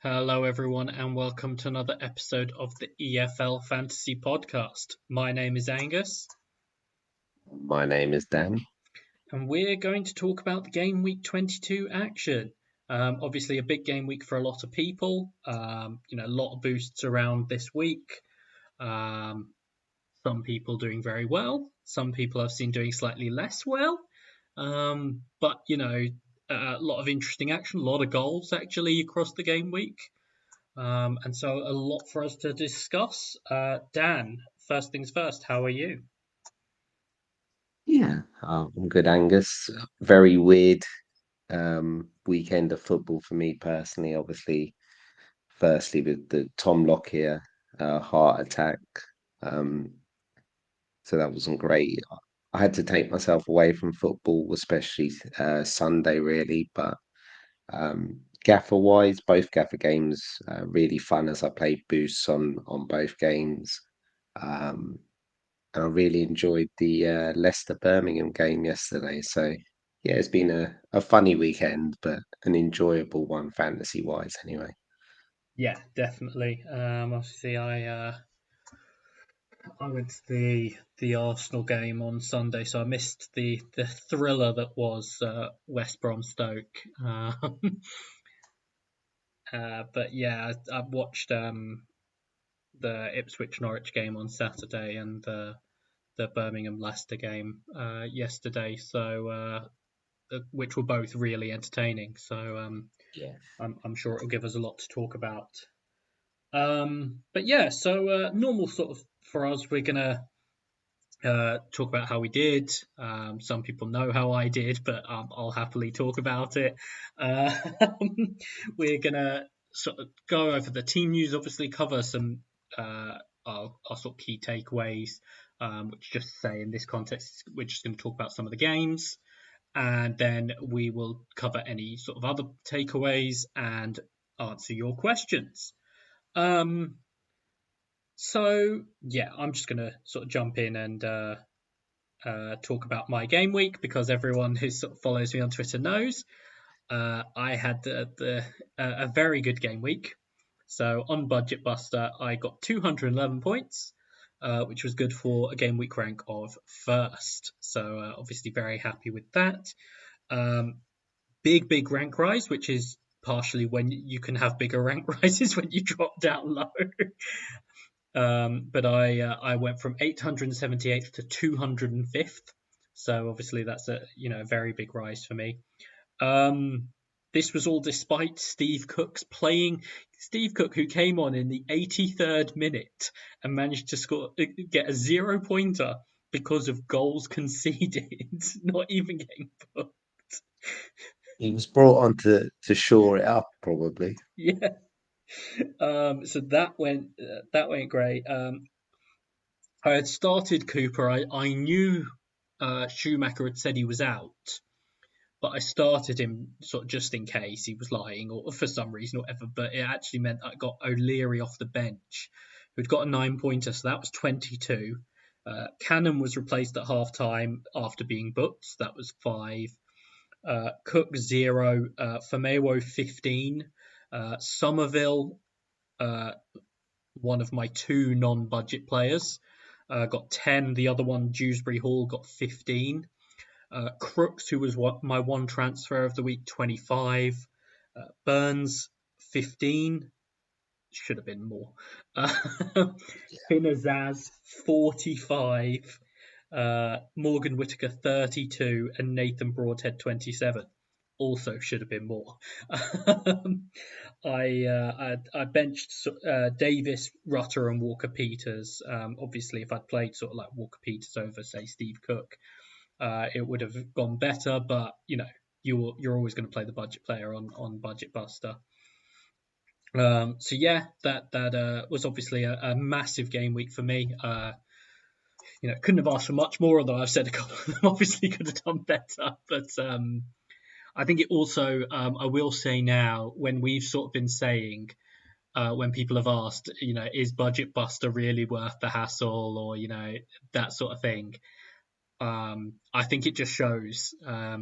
Hello, everyone, and welcome to another episode of the EFL Fantasy Podcast. My name is Angus, My name is Dan. and we're going to talk about the game week 22 action. Obviously, a big game week for a lot of people. A lot of boosts around this week. Some people doing very well. Some people I've seen doing slightly less well. But a lot of interesting action, a lot of goals actually across the game week. And so a lot for us to discuss. Dan, first things first, how are you? Yeah, I'm good, Angus. Very weird weekend of football for me personally. Obviously, firstly with the Tom Lockyer heart attack, um, so that wasn't great. I had to take myself away from football, especially Sunday, really. But Gaffr wise, both Gaffr games really fun as I played boosts on both games. Um, and I really enjoyed the Leicester Birmingham game yesterday. So yeah, it's been a funny weekend, but an enjoyable one fantasy wise anyway. Yeah, definitely. Obviously, I went to the Arsenal game on Sunday, so I missed the thriller that was West Brom Stoke. But yeah, I watched the Ipswich Norwich game on Saturday and the Birmingham Leicester game yesterday. So which were both really entertaining. So Yeah. I'm sure it'll give us a lot to talk about. But yeah, so normal sort of for us, we're gonna talk about how we did. Some people know how I did, but I'll happily talk about it. Uh, we're gonna sort of go over the team news, obviously cover some our sort of key takeaways, which just say in this context, we're just going to talk about some of the games, and then we will cover any sort of other takeaways and answer your questions. Um, so yeah, I'm just gonna sort of jump in and talk about my game week because everyone who sort of follows me on Twitter knows I had a very good game week. So on Budget Buster, I got 211 points, which was good for a game week rank of first. So obviously very happy with that. Um, big rank rise, which is partially when you can have bigger rank rises when you drop down low. But I went from 878th to 205th, so obviously that's a very big rise for me. Um, this was all despite Steve Cook's playing. Steve Cook, who came on in the 83rd minute and managed to get a 0 pointer because of goals conceded, not even getting booked. He was brought on to shore it up, probably. Yeah. So that went great. I had started Cooper. I knew Schumacher had said he was out, but I started him sort of just in case he was lying or for some reason or whatever. But it actually meant I got O'Leary off the bench, who'd got a 9 pointer, so that was 22. Cannon was replaced at half time after being booked, so that was 5. Cook 0, Famewo 15, Somerville, one of my two non-budget players, got 10. The other one, Dewsbury Hall, got 15. Crooks, who was my one transfer of the week, 25. Burns, 15. Should have been more. Azaz, 45. Morgan Whittaker, 32. And Nathan Broadhead, 27. Also should have been more. I benched Davis, Rutter, and Walker Peters. Obviously, if I'd played sort of like Walker Peters over, say, Steve Cook, it would have gone better. But you're always going to play the budget player on Budget Buster. So yeah, that was obviously a massive game week for me. Couldn't have asked for much more, although I've said a couple of them obviously could have done better. But I think it also, I will say now, when we've sort of been saying, when people have asked, is Budget Buster really worth the hassle, or that sort of thing. I think it just shows, that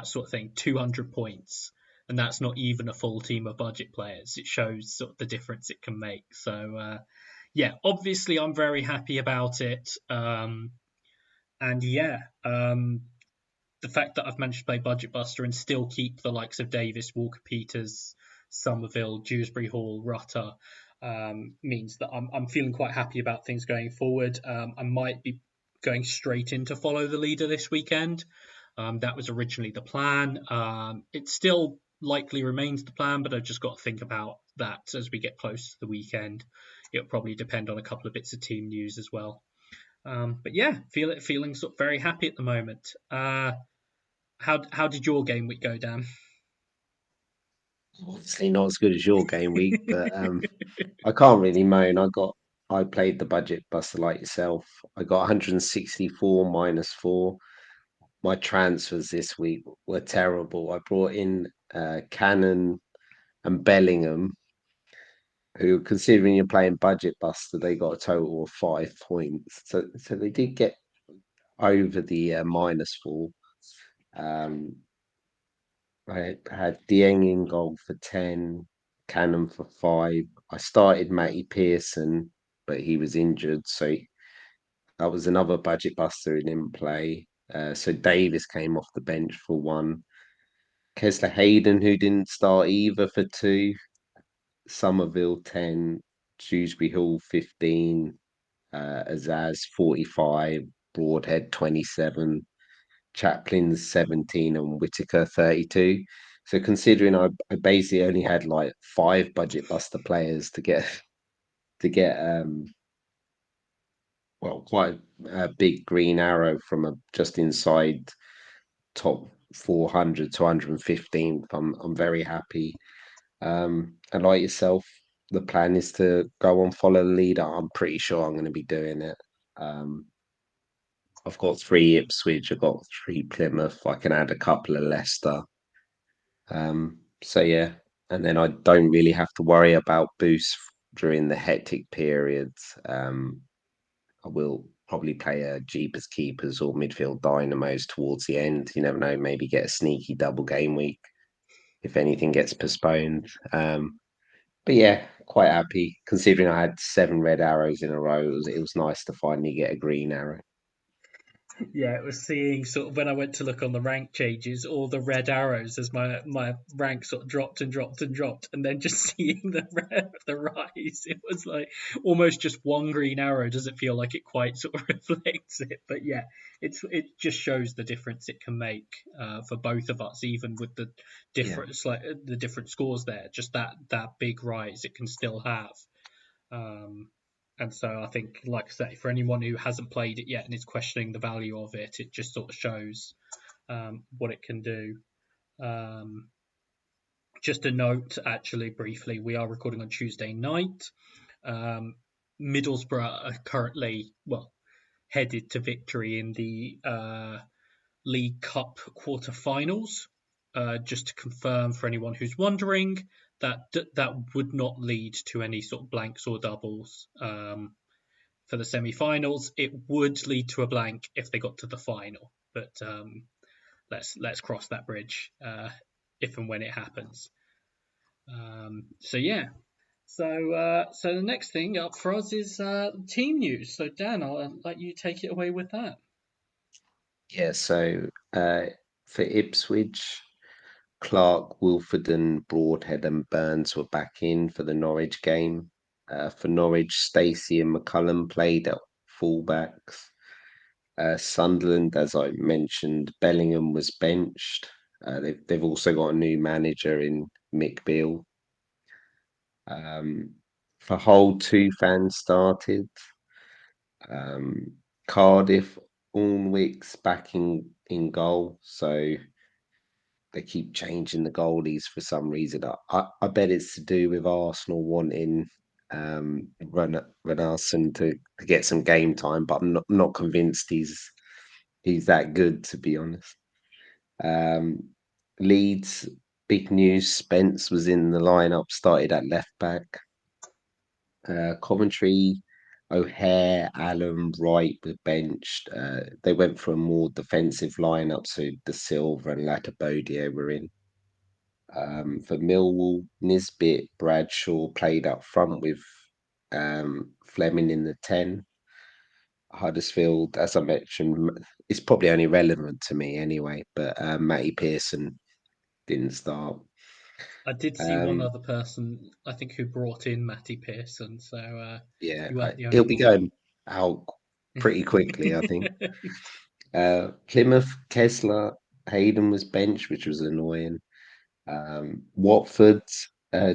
sort of thing. 200 points, and that's not even a full team of budget players. It shows sort of the difference it can make. So yeah, obviously I'm very happy about it. And yeah, the fact that I've managed to play Budget Buster and still keep the likes of Davis, Walker Peters, Somerville, Dewsbury Hall, Rutter means that I'm feeling quite happy about things going forward. I might be going straight into follow the leader this weekend. That was originally the plan. It still likely remains the plan, but I've just got to think about that as we get close to the weekend. It'll probably depend on a couple of bits of team news as well. But yeah, feeling sort of very happy at the moment. How did your game week go, Dan? Obviously not as good as your game week, but I can't really moan. I played the budget buster like yourself. I got 164 -4. My transfers this week were terrible. I brought in Cannon and Bellingham, who, considering you're playing budget buster, they got a total of 5 points. So they did get over the -4. Um, I had Dieng in goal for 10, Cannon for 5. I started Matty Pearson, but he was injured, so that was another budget buster who didn't play. So Davis came off the bench for 1. Kesler Hayden, who didn't start either, for 2. Somerville 10, Shrewsbury Hall 15, Azaz 45, Broadhead 27, Chaplin's 17, and Whittaker 32. So considering I basically only had like 5 budget buster players to get well, quite a big green arrow from a just inside top 400 to 115th. I'm very happy. And like yourself, the plan is to go on follow the leader. I'm pretty sure I'm going to be doing it. Um, I've got 3 Ipswich, I've got 3 Plymouth. I can add a couple of Leicester. So yeah, and then I don't really have to worry about boosts during the hectic periods. I will probably play a Jeepers Keepers or midfield Dynamos towards the end. You never know, maybe get a sneaky double game week if anything gets postponed. But yeah, quite happy considering I had 7 red arrows in a row. It was nice to finally get a green arrow. Yeah, it was seeing sort of when I went to look on the rank changes, all the red arrows as my rank sort of dropped and dropped and dropped, and then just seeing the rise, it was like almost just one green arrow. Doesn't feel like it quite sort of reflects it, but yeah, it just shows the difference it can make for both of us, even with the Yeah, difference, like the different scores there. Just that big rise it can still have. Um, and so I think, like I say, for anyone who hasn't played it yet and is questioning the value of it, it just sort of shows what it can do. Um, just a note, actually, briefly, we are recording on Tuesday night. Um, Middlesbrough are currently, well, headed to victory in the League Cup quarter-finals. Just to confirm for anyone who's wondering, that would not lead to any sort of blanks or doubles for the semi-finals. It would lead to a blank if they got to the final, but let's cross that bridge if and when it happens. So yeah. So the next thing up for us is team news. So Dan, I'll let you take it away with that. yeah. So for Ipswich, Clark, Wilford, Broadhead, and Burns were back in for the Norwich game. For Norwich, Stacey and McCullum played at fullbacks. Sunderland, as I mentioned, Bellingham was benched. They've also got a new manager in Mick Beale. For Hull, 2 fans started. Um, Cardiff, Alnwick's back in goal, so they keep changing the goalies for some reason. I bet it's to do with Arsenal wanting Renarsson to get some game time, but I'm not convinced he's that good, to be honest. Um, Leeds, big news. Spence was in the lineup, started at left back. Coventry, O'Hare, Allen, Wright were benched. They went for a more defensive lineup, so De Silva and Latabodia were in. For Millwall, Nisbet, Bradshaw played up front with Fleming in the 10. Huddersfield, as I mentioned, it's probably only relevant to me anyway, but Matty Pearson didn't start. I did see one Um, other person, I think, who brought in Matty Pearson, so yeah, you weren't the he'll only be one. going out pretty quickly, I think. Plymouth, Kessler, Hayden was benched, which was annoying. Watford,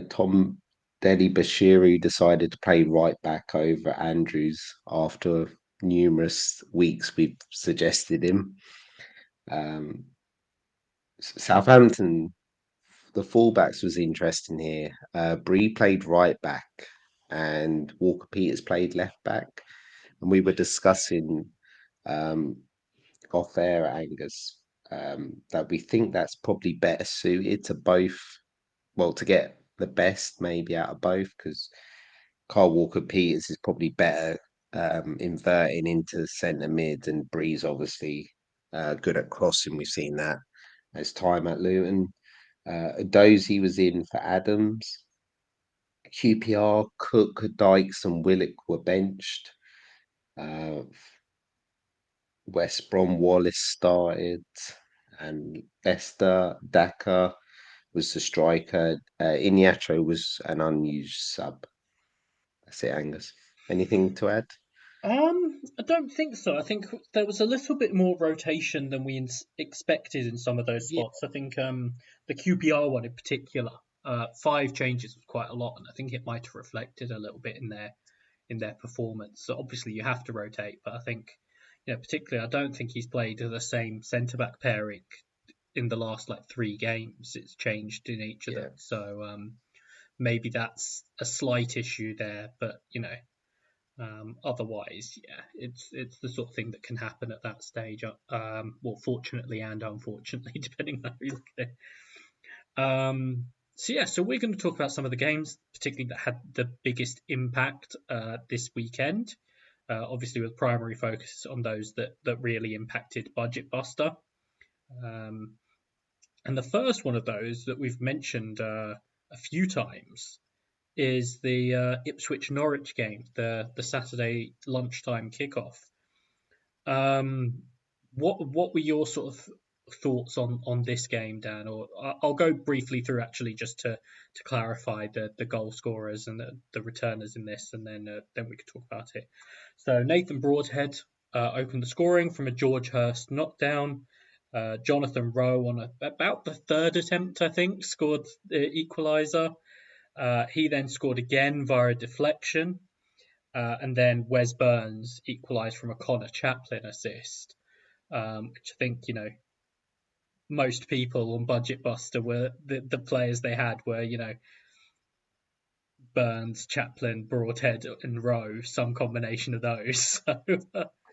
Tom Dedi Bashiru decided to play right back over Andrews after numerous weeks we've suggested him. Um, Southampton, the fullbacks was interesting here. Bree played right back and Walker Peters played left back. And we were discussing um, off air, Angus, that we think that's probably better suited to both. Well, to get the best maybe out of both, because Carl Walker Peters is probably better inverting into centre mid, and Breeze obviously good at crossing. We've seen that as time at Luton. Dozy was in for Adams. QPR, Cook, Dykes, and Willock were benched. Uh, West Brom Wallace started, and Leicester Daka was the striker. Iñárritu was an unused sub. That's it, Angus. Anything to add? I don't think so. I think there was a little bit more rotation than we expected in some of those Yeah, slots. I think the QPR one in particular, 5 changes was quite a lot, and I think it might have reflected a little bit in their performance. So obviously you have to rotate, but I think, particularly I don't think he's played the same centre back pairing in the last like 3 games. It's changed in each of yeah, them, so maybe that's a slight issue there. But otherwise, yeah, it's the sort of thing that can happen at that stage. Well, fortunately and unfortunately, depending on how you look at it. So yeah, so we're going to talk about some of the games, particularly that had the biggest impact this weekend. Obviously, with primary focus on those that really impacted Budget Buster. Um, and the first one of those that we've mentioned a few times is the Ipswich Norwich game, the Saturday lunchtime kickoff. Um, what were your sort of thoughts on this game, Dan? Or I'll go briefly through actually just to clarify the goal scorers and the returners in this, and then we could talk about it. So Nathan Broadhead opened the scoring from a George Hurst knockdown. Jonathan Rowe on about the third attempt, I think, scored the equaliser. He then scored again via a deflection. And then Wes Burns equalised from a Connor Chaplin assist, which I think, most people on Budget Buster were the players they had were, Burns, Chaplin, Broadhead, and Rowe, some combination of those. So,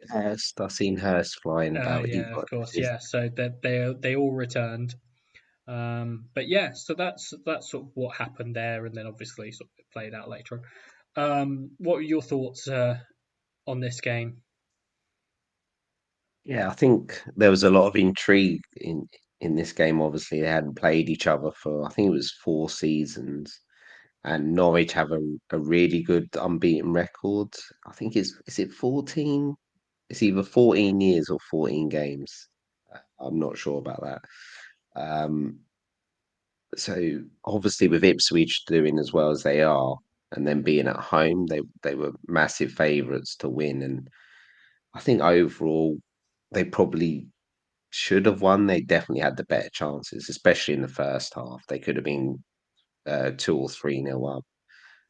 Hurst. I've seen Hurst flying about. He yeah, got of course, assist. yeah. So they all returned. But yeah, so that's sort of what happened there, and then obviously sort of played out later on. What were your thoughts on this game? Yeah, I think there was a lot of intrigue in this game. Obviously, they hadn't played each other for I think it was 4 seasons, and Norwich have a really good unbeaten record. I think it's is it 14? It's either 14 years or 14 games. I'm not sure about that. Um, so obviously with Ipswich doing as well as they are, and then being at home, they were massive favourites to win. And I think overall they probably should have won. They definitely had the better chances, especially in the first half. They could have been 2 or 3 nil up.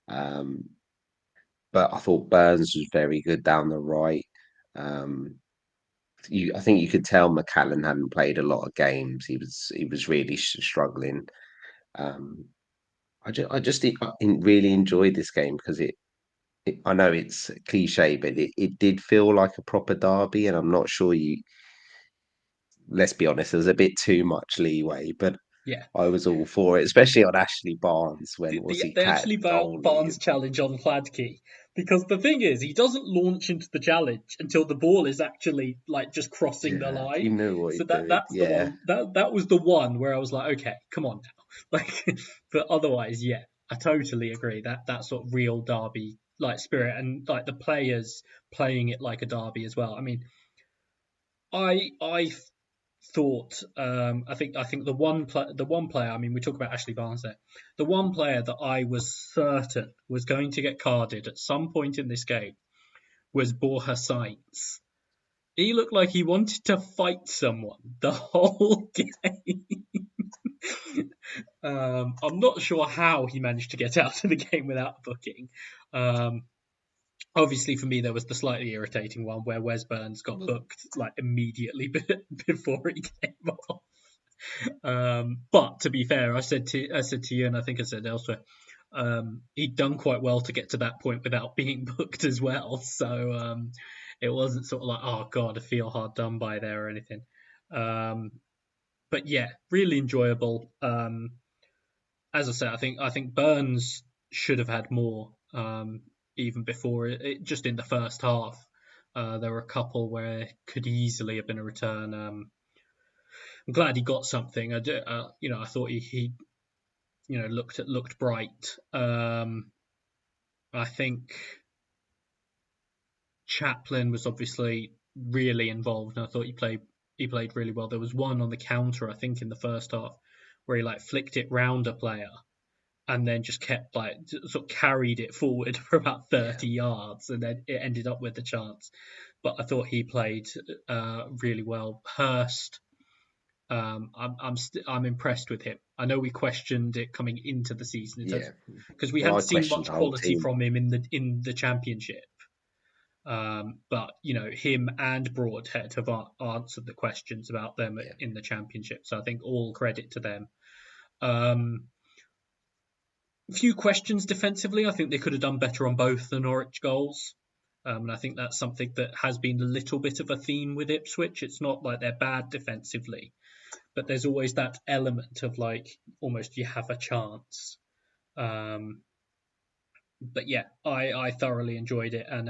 Um, but I thought Burns was very good down the right. Um, I think you could tell McCallan hadn't played a lot of games. He was really struggling. Um, I really enjoyed this game because I know it's cliche, but it did feel like a proper derby, and I'm not sure you. Let's be honest, there's a bit too much leeway, but Yeah, I was all for it, especially on Ashley Barnes when was the, he the cat Ashley goalie? Barnes challenge on Hladky, because the thing is, he doesn't launch into the challenge until the ball is actually like just crossing the Yeah, he line. knew what So he'd do. that's the Yeah, one that was the one where I was like, okay, come on now. Like, but otherwise, yeah, I totally agree that sort of real derby like spirit and like the players playing it like a derby as well. I mean, I thought I think the one player, I mean, we talk about Ashley Barnes there, the one player that I was certain was going to get carded at some point in this game was Borja Sainz. He looked like he wanted to fight someone the whole game. I'm not sure how he managed to get out of the game without booking. Um, Obviously, for me, there was the slightly irritating one where Wes Burns got booked like immediately before he came off. But to be fair, I said to you, and I think I said elsewhere, he'd done quite well to get to that point without being booked as well. So it wasn't sort of like, oh god, I feel hard done by there or anything. But yeah, really enjoyable. As I said, I think Burns should have had more even before just in the first half. There were a couple where it could easily have been a return. I'm glad he got something. I thought he looked bright. I think Chaplin was obviously really involved, and I thought he played really well. There was one on the counter, I think, in the first half, where he like flicked it round a player and then just kept like sort of carried it forward for about 30 yards, and then it ended up with the chance. But I thought he played really well. Hurst, I'm impressed with him. I know we questioned it coming into the season in terms Yeah. because we Well, I hadn't seen questioned much the whole quality team. from him in the championship. But him and Broadhead have answered the questions about them Yeah. in the championship. So I think all credit to them. Um, Few questions defensively. I think they could have done better on both the Norwich goals. And I think that's something that has been a little bit of a theme with Ipswich. It's not like they're bad defensively, but there's always that element of like almost you have a chance. Um, but yeah, I thoroughly enjoyed it, and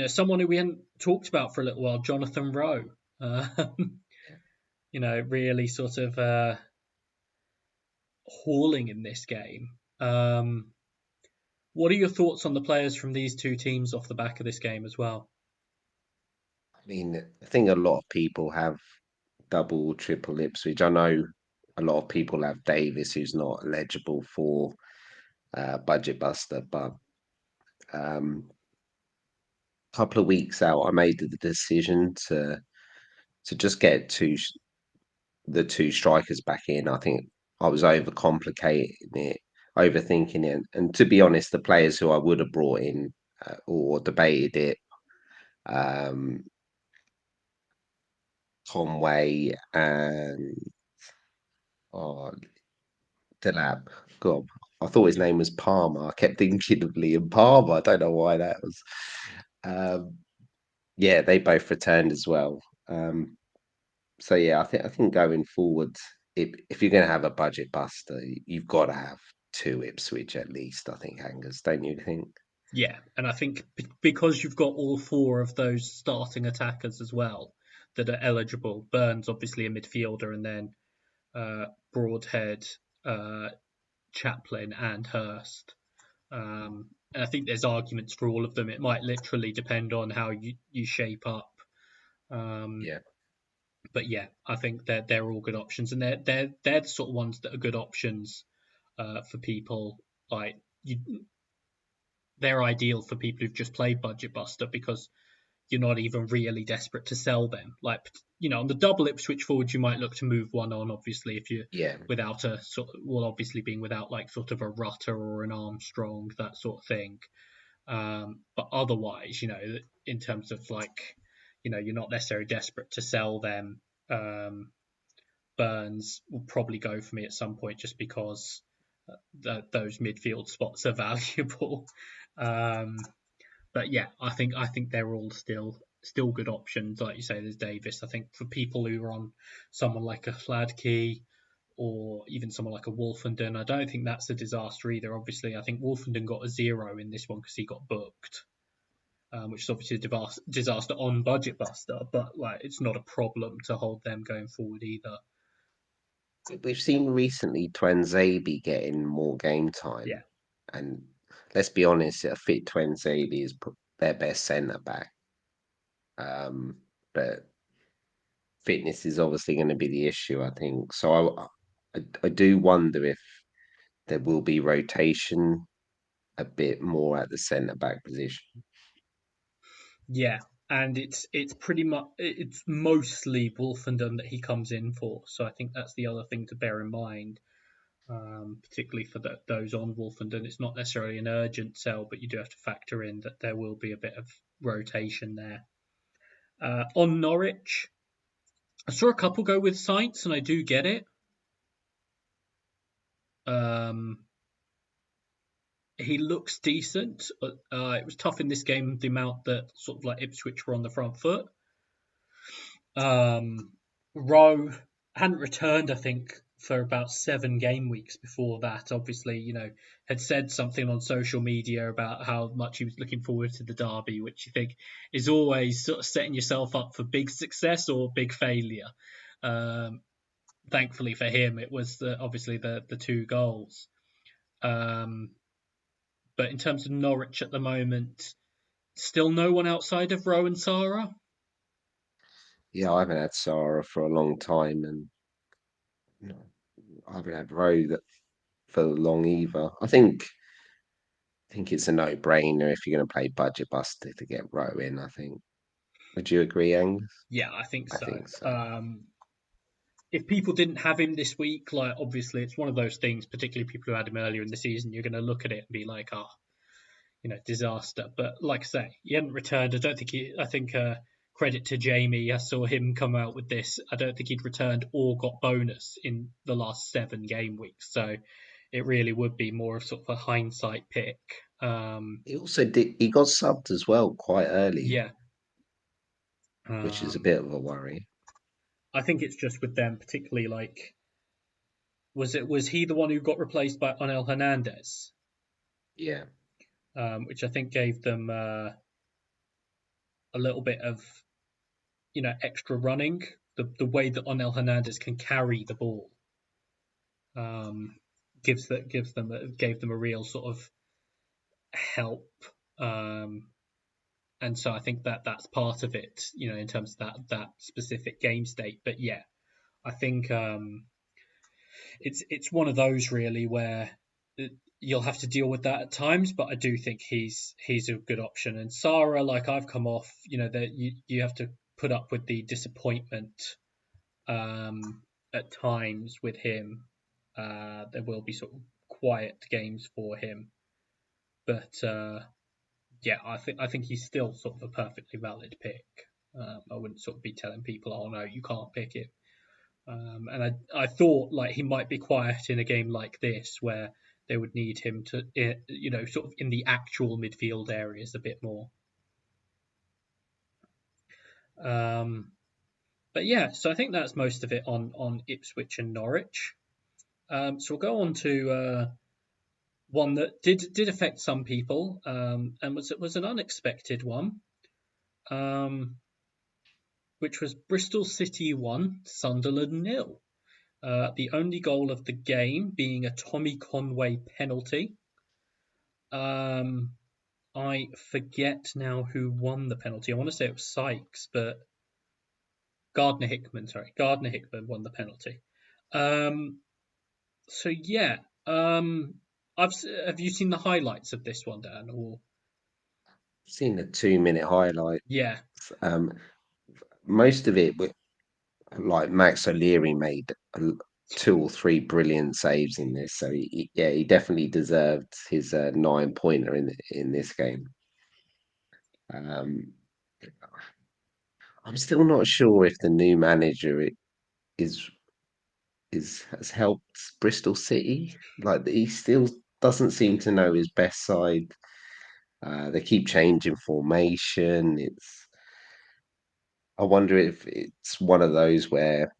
someone who we hadn't talked about for a little while, Jonathan Rowe. Uh, really sort of hauling in this game. What are your thoughts on the players from these two teams off the back of this game as well? I mean, I think a lot of people have double, triple Ipswich. I know a lot of people have Davis, who's not eligible for Budget Buster, but a couple of weeks out, I made the decision to just get the two strikers back in. I think I was overcomplicating it, overthinking it, and to be honest, the players who I would have brought in or debated it, um, Conway and oh, Delap. God, I thought his name was Palmer. I kept thinking of Liam Palmer. I don't know why that was. Um, yeah, they both returned as well. Um, so yeah, I think going forward, if you're going to have a budget buster, you've got to have two Ipswich at least. I think Angus, don't you think? Yeah, and I think because you've got all four of those starting attackers as well that are eligible. Burns, obviously a midfielder, and then Broadhead, uh, Chaplin, and Hurst. And I think there's arguments for all of them. It might literally depend on how you shape up. Um, Yeah, but yeah, I think they're all good options, and they're the sort of ones that are good options for people like you. They're ideal for people who've just played Budget Buster because you're not even really desperate to sell them. Like, on the double Ipswich forward, you might look to move one on, obviously, if you're yeah, without a sort of, well, obviously being without like sort of a Rutter or an Armstrong, that sort of thing. But otherwise, in terms of like, you're not necessarily desperate to sell them. Burns will probably go for me at some point just because those midfield spots are valuable. Um, but yeah, I think they're all still good options. Like you say, there's Davis. I think for people who are on someone like a Hladky or even someone like a Wolfenden, I don't think that's a disaster either. Obviously, I think Wolfenden got a 0 in this one because he got booked, which is obviously a disaster on Budget Buster. But like, it's not a problem to hold them going forward either. we've seen recently Twanzebe getting more game Yeah, time, and let's be honest, a fit Twanzebe is their best centre back. But fitness is obviously going to be the issue, I think. So I do wonder if there will be rotation a bit more at the centre back position. yeah, and it's pretty much it's mostly Wolfenden that he comes in for. So I think that's the other thing to bear in mind, particularly for those on Wolfenden. It's not necessarily an urgent sell, but you do have to factor in that there will be a bit of rotation there. On Norwich, I saw a couple go with Saints, and I do get it. Um, he looks decent. It was tough in this game, the amount that sort of like Ipswich were on the front foot. Rowe hadn't returned, I think, for about 7 game weeks before that. Obviously, had said something on social media about how much he was looking forward to the derby, which you think is always sort of setting yourself up for big success or big failure. Um, Thankfully for him, it was obviously the 2 goals. Um, but in terms of Norwich at the moment, still no one outside of Rowe and Sarah. Yeah, I haven't had Sarah for a long time, and no, I haven't had Rowe that for long either. I think it's a no-brainer if you're going to play Budget Buster to get Rowe in. I think. Would you agree, Angus? Yeah, I think I so. think so. If people didn't have him this week, like obviously it's one of those things, particularly people who had him earlier in the season, you're going to look at it and be like, oh, disaster. But like I say, he hadn't returned. I think credit to Jamie. I saw him come out with this. I don't think he'd returned or got bonus in the last 7 game weeks. So it really would be more of sort of a hindsight pick. He also did. He got subbed as well quite early, Yeah. which is a Um, bit of a worry. I think it's just with them, particularly like was he the one who got replaced by Onel Hernandez, Yeah. which I think gave them a little bit of extra running. The way that Onel Hernandez can carry the ball um, gave them a real sort of help. Um, and so I think that that's part of it, in terms of that specific game state. But yeah, I think it's one of those really where you'll have to deal with that at times. But I do think he's a good option. And Sarah, like I've come off, that you have to put up with the disappointment at times with him. There will be sort of quiet games for him, but yeah, I think he's still sort of a perfectly valid pick. I wouldn't sort of be telling people, "Oh no, you can't pick him." And I thought like he might be quiet in a game like this where they would need him to, sort of in the actual midfield areas a bit more. Um, but yeah, so I think that's most of it on Ipswich and Norwich. So we'll go on to one that did affect some people, and was an unexpected one, um, which was Bristol City 1, Sunderland 0. The only goal of the game being a Tommy Conway penalty. Um, I forget now who won the penalty. I want to say it was Sykes, but Gardner Hickman. Sorry, Gardner Hickman won the penalty. Um, so yeah, have you seen the highlights of this one, Dan? Or Seen the 2-minute highlights. yeah, Um, most of it, like Max O'Leary made 2 or 3 brilliant saves in this, so yeah, he definitely deserved his 9 pointer in this game. Um, I'm still not sure if the new manager is has helped Bristol City. Like he still doesn't seem to know his best side. They keep changing formation. I wonder if it's one of those where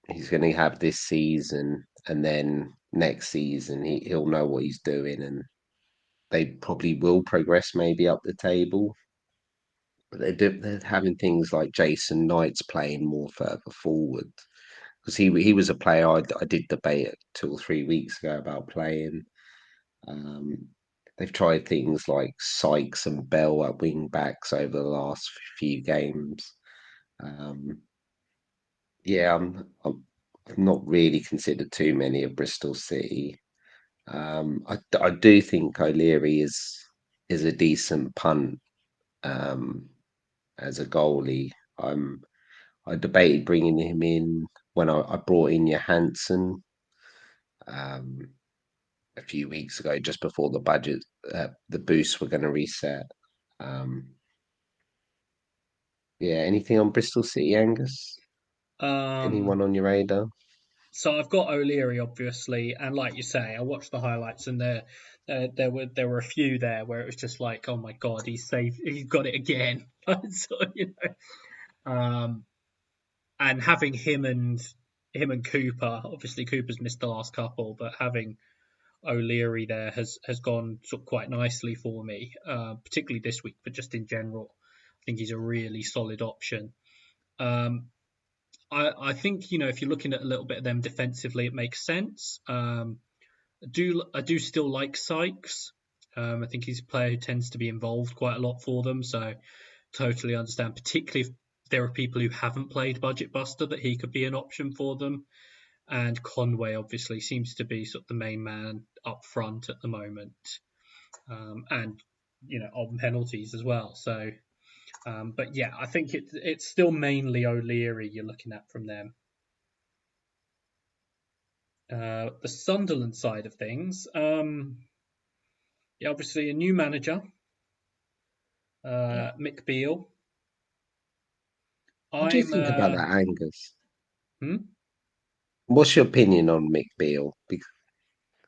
he's going to have this season and then next season he'll know what he's doing and they probably will progress maybe up the table. But they're having things like Jason Knight's playing more further forward. because he was a player I did debate 2 or 3 weeks ago about playing. Um, they've tried things like Sykes and Bell at wing backs over the last few games. Um, yeah, I've not really considered too many of Bristol City. I do think O'Leary is a decent punt um, as a goalie. I debated bringing him in when I brought in Johansson um, a few weeks ago, just before the boosts were going to reset. Um, yeah, anything on Bristol City, Angus? Um, Anyone on your radar? so I've got O'Leary obviously, and like you say, I watched the highlights, and there were a few there where it was just like, oh my god, he's got it again. So and having him and Cooper, obviously Cooper's missed the last couple, but having O'Leary there has gone sort of quite nicely for me, particularly this week, but just in general, I think he's a really solid option. Um, I think if you're looking at a little bit of them defensively, it makes sense. I do still like Sykes. I think he's a player who tends to be involved quite a lot for them, so totally understand, particularly if there are people who haven't played Budget Buster, that he could be an option for them. And Conway obviously seems to be sort of the main man up front at the moment, and on penalties as well. So, but yeah, I think it's still mainly O'Leary you're looking at from them. The Sunderland side of things, yeah, obviously a new manager, Yeah. Mick Beale. What do you I'm think about that, Angus? hmm? What's your opinion on Mick Beale?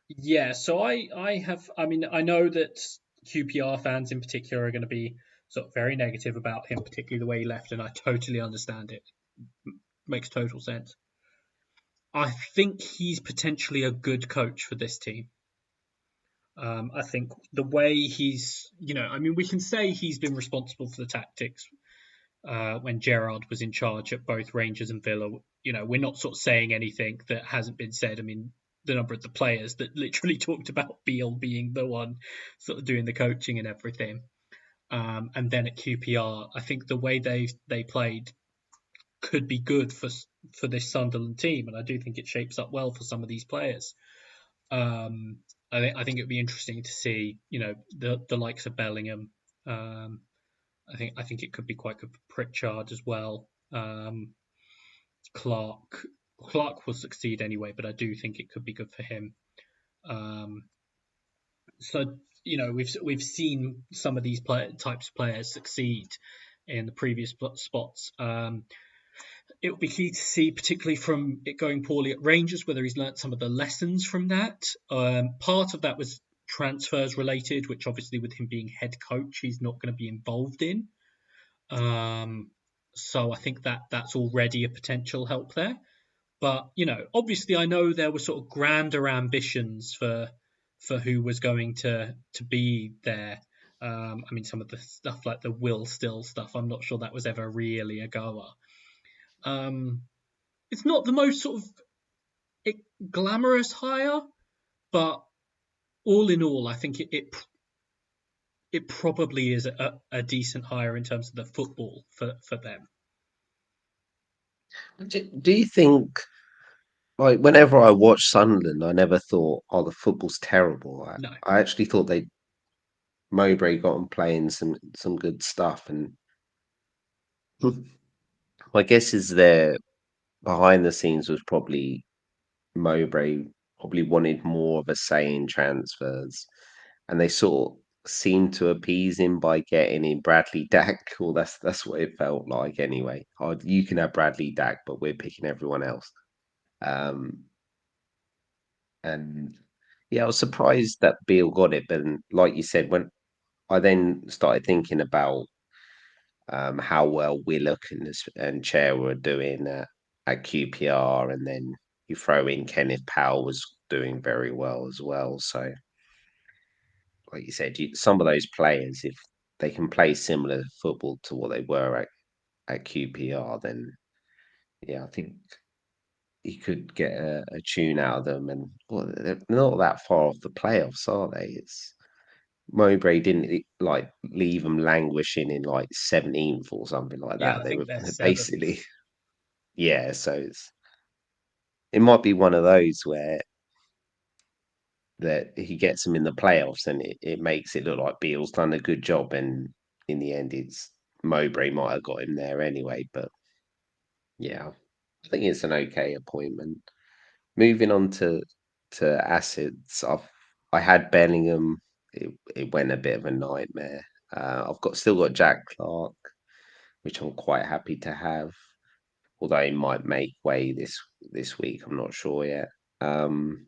Yeah, so I mean, I know that QPR fans in particular are going to be sort of very negative about him, particularly the way he left, and I totally understand it. Makes total sense. I think he's potentially a good coach for this team. I think the way I mean, we can say he's been responsible for the tactics when Gerrard was in charge at both Rangers and Villa. We're not sort of saying anything that hasn't been said. I mean, the number of the players that literally talked about Beale being the one sort of doing the coaching and everything. And then at QPR, I think the way they played could be good for this Sunderland team, and I do think it shapes up well for some of these players. Um, I think it would be interesting to see, the likes of Bellingham. Um, I think it could be quite good for Pritchard as well. Clark Clark will succeed anyway, but I do think it could be good for him. Um, so we've seen some of these types of players succeed in the previous spots. It will be key to see, particularly from it going poorly at Rangers, whether he's learnt some of the lessons from that. Part of that was transfers related, which obviously with him being head coach, he's not going to be involved in. Um, so I think that's already a potential help there. But obviously, I know there were sort of grander ambitions for who was going to be there. I mean, some of the stuff like the Will Still stuff, I'm not sure that was ever really a goer. Um, it's not the most sort of glamorous hire, but all in all, I think it probably is a decent hire in terms of the football for them. Do you think, like, whenever I watch Sunderland, I never thought, oh, the football's terrible. I, No, I actually thought they Mowbray got them playing some good stuff, and my guess is their behind the scenes was probably Mowbray probably wanted more of a say in transfers, and they sort of seemed to appease him by getting in Bradley Dack. Or that's what it felt like anyway. Oh, you can have Bradley Dack, but we're picking everyone else. Um, and yeah, I was surprised that Beale got it, but like you said, when I then started thinking about how well Willock and Chair were doing at QPR, and then you throw in Kenneth Powell was doing very well as well. So, like you said, some of those players, if they can play similar football to what they were at QPR, then yeah, I think he could get a tune out of them, and well, they're not that far off the playoffs, are they? It's Mowbray didn't like leave them languishing in like 17th or something like Yeah, that. I They think were they're basically seventh. yeah. So it might be one of those where that he gets them in the playoffs, and it makes it look like Beale's done a good job, and in the end, it's Mowbray might have got him there anyway. But yeah, I think it's an okay appointment. Moving on to assets, I had Bellingham. It went a bit of a nightmare. I've got still got Jack Clark, which I'm quite happy to have. Although he might make way this week, I'm not sure yet. Um,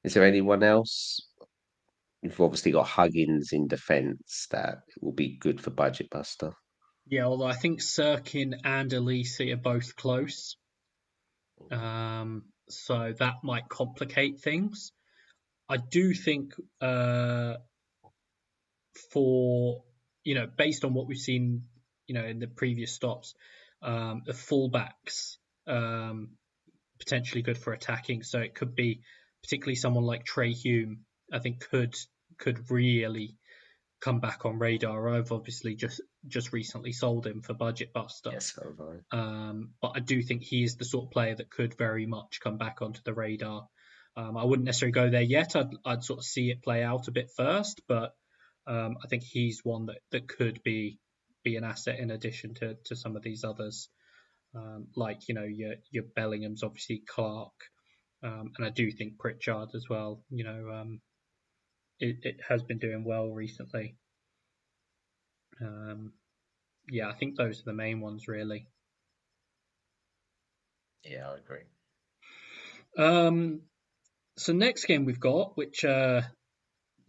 is there anyone else? You've obviously got Huggins in defence that will be good for Budget Buster. Yeah, although I think Sirkin and Elise are both close. So that might complicate things. I do think for based on what we've seen, in the previous stops, the fullbacks potentially good for attacking. So it could be particularly someone like Trey Hume. I think could really come back on radar. I've obviously just recently sold him for Budget Buster. Yes, so have I. But I do think he is the sort of player that could very much come back onto the radar. I wouldn't necessarily go there yet. I'd sort of see it play out a bit first, but I think he's one that could be an asset in addition to some of these others, like your Bellingham's, obviously Clark, and I do think Pritchard as well. It has been doing well recently. Um, yeah, I think those are the main ones really. Yeah, I agree. So next game we've got, which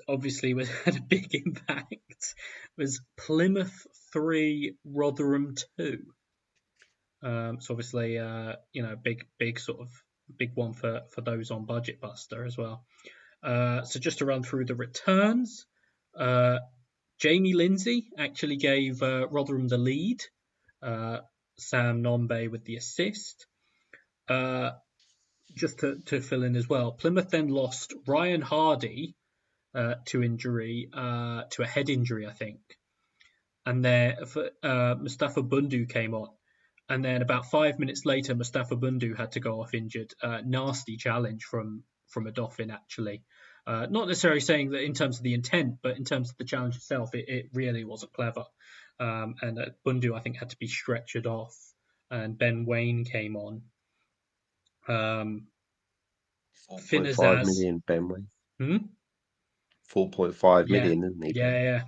obviously had a big impact, was Plymouth 3, Rotherham 2. So obviously, big sort of big one for those on Budget Buster as well. So just to run through the returns, Jamie Lindsay actually gave Rotherham the lead. Sam Nombe with the assist. Just to fill in as well, Plymouth then lost Ryan Hardy to injury, to a head injury, I think. And then Mustafa Bundu came on. And then about 5 minutes later, Mustafa Bundu had to go off injured. Nasty challenge from a Dauphin, actually. Not necessarily saying that in terms of the intent, but in terms of the challenge itself, it really wasn't clever. And Bundu, I think, had to be stretchered off. And Ben Wayne came on. 4.5 Finazaz. million Benway. Hmm? 4.5 Yeah, million, isn't he, Ben? yeah,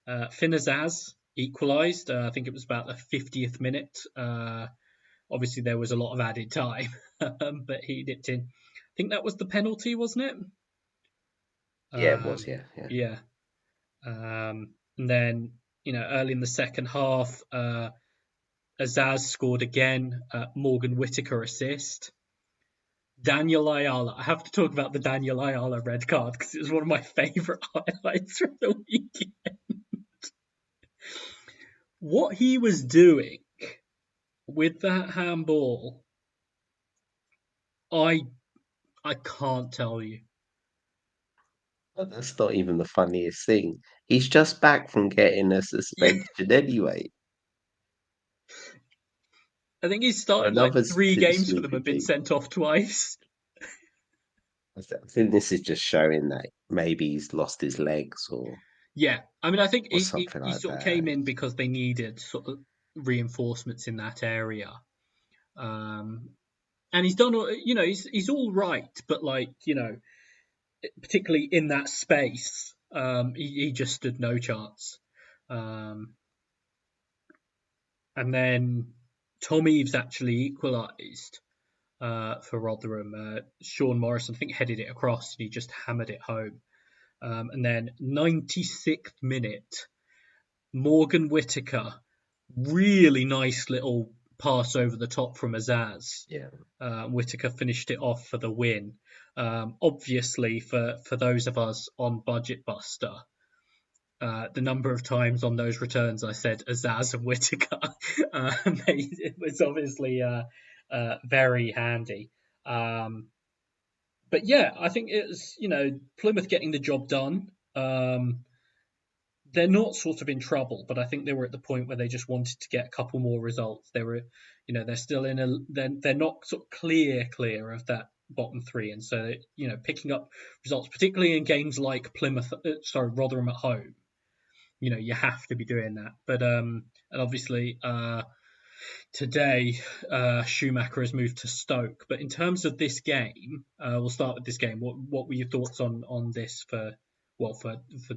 yeah. Finazaz equalised. I think it was about the 50th minute. Obviously, there was a lot of added time, but he dipped in. I think that was the penalty, wasn't it? Yeah, it was. Yeah, yeah. Yeah. And then, early in the second half, Azaz scored again. Morgan Whittaker assist. Daniel Ayala. I have to talk about the Daniel Ayala red card because it was one of my favourite highlights from the weekend. What he was doing with that handball, I I can't tell you. But that's not even the funniest thing. He's just back from getting a Yeah, suspension anyway. I think he started like Another 3 games for them stupid and been thing. sent off twice. I think this is just showing that maybe he's lost his legs Yeah, I mean, I think or he, something he like sort of that. came in because they needed sort of reinforcements in that area. And he's done, he's all right, but particularly in that space, he just stood no chance. Um, and then Tom Eaves actually equalised for Rotherham. Sean Morrison, I think, headed it across and he just hammered it home. And then 96th minute, Morgan Whittaker, really nice little pass over the top from Azaz. Yeah. Whittaker finished it off for the win. Obviously, for those of us on Budget Buster, the number of times on those returns I said Azaz and Whittaker, it was obviously very handy. But yeah, I think it's Plymouth getting the job done. They're not sort of in trouble, but I think they were at the point where they just wanted to get a couple more results. They were, they're still in a they're not sort of clear of that bottom three, and so picking up results, particularly in games like Rotherham at home, you have to be doing that. But and obviously today Schumacher has moved to Stoke. But in terms of this game, we'll start with this game. What were your thoughts on this for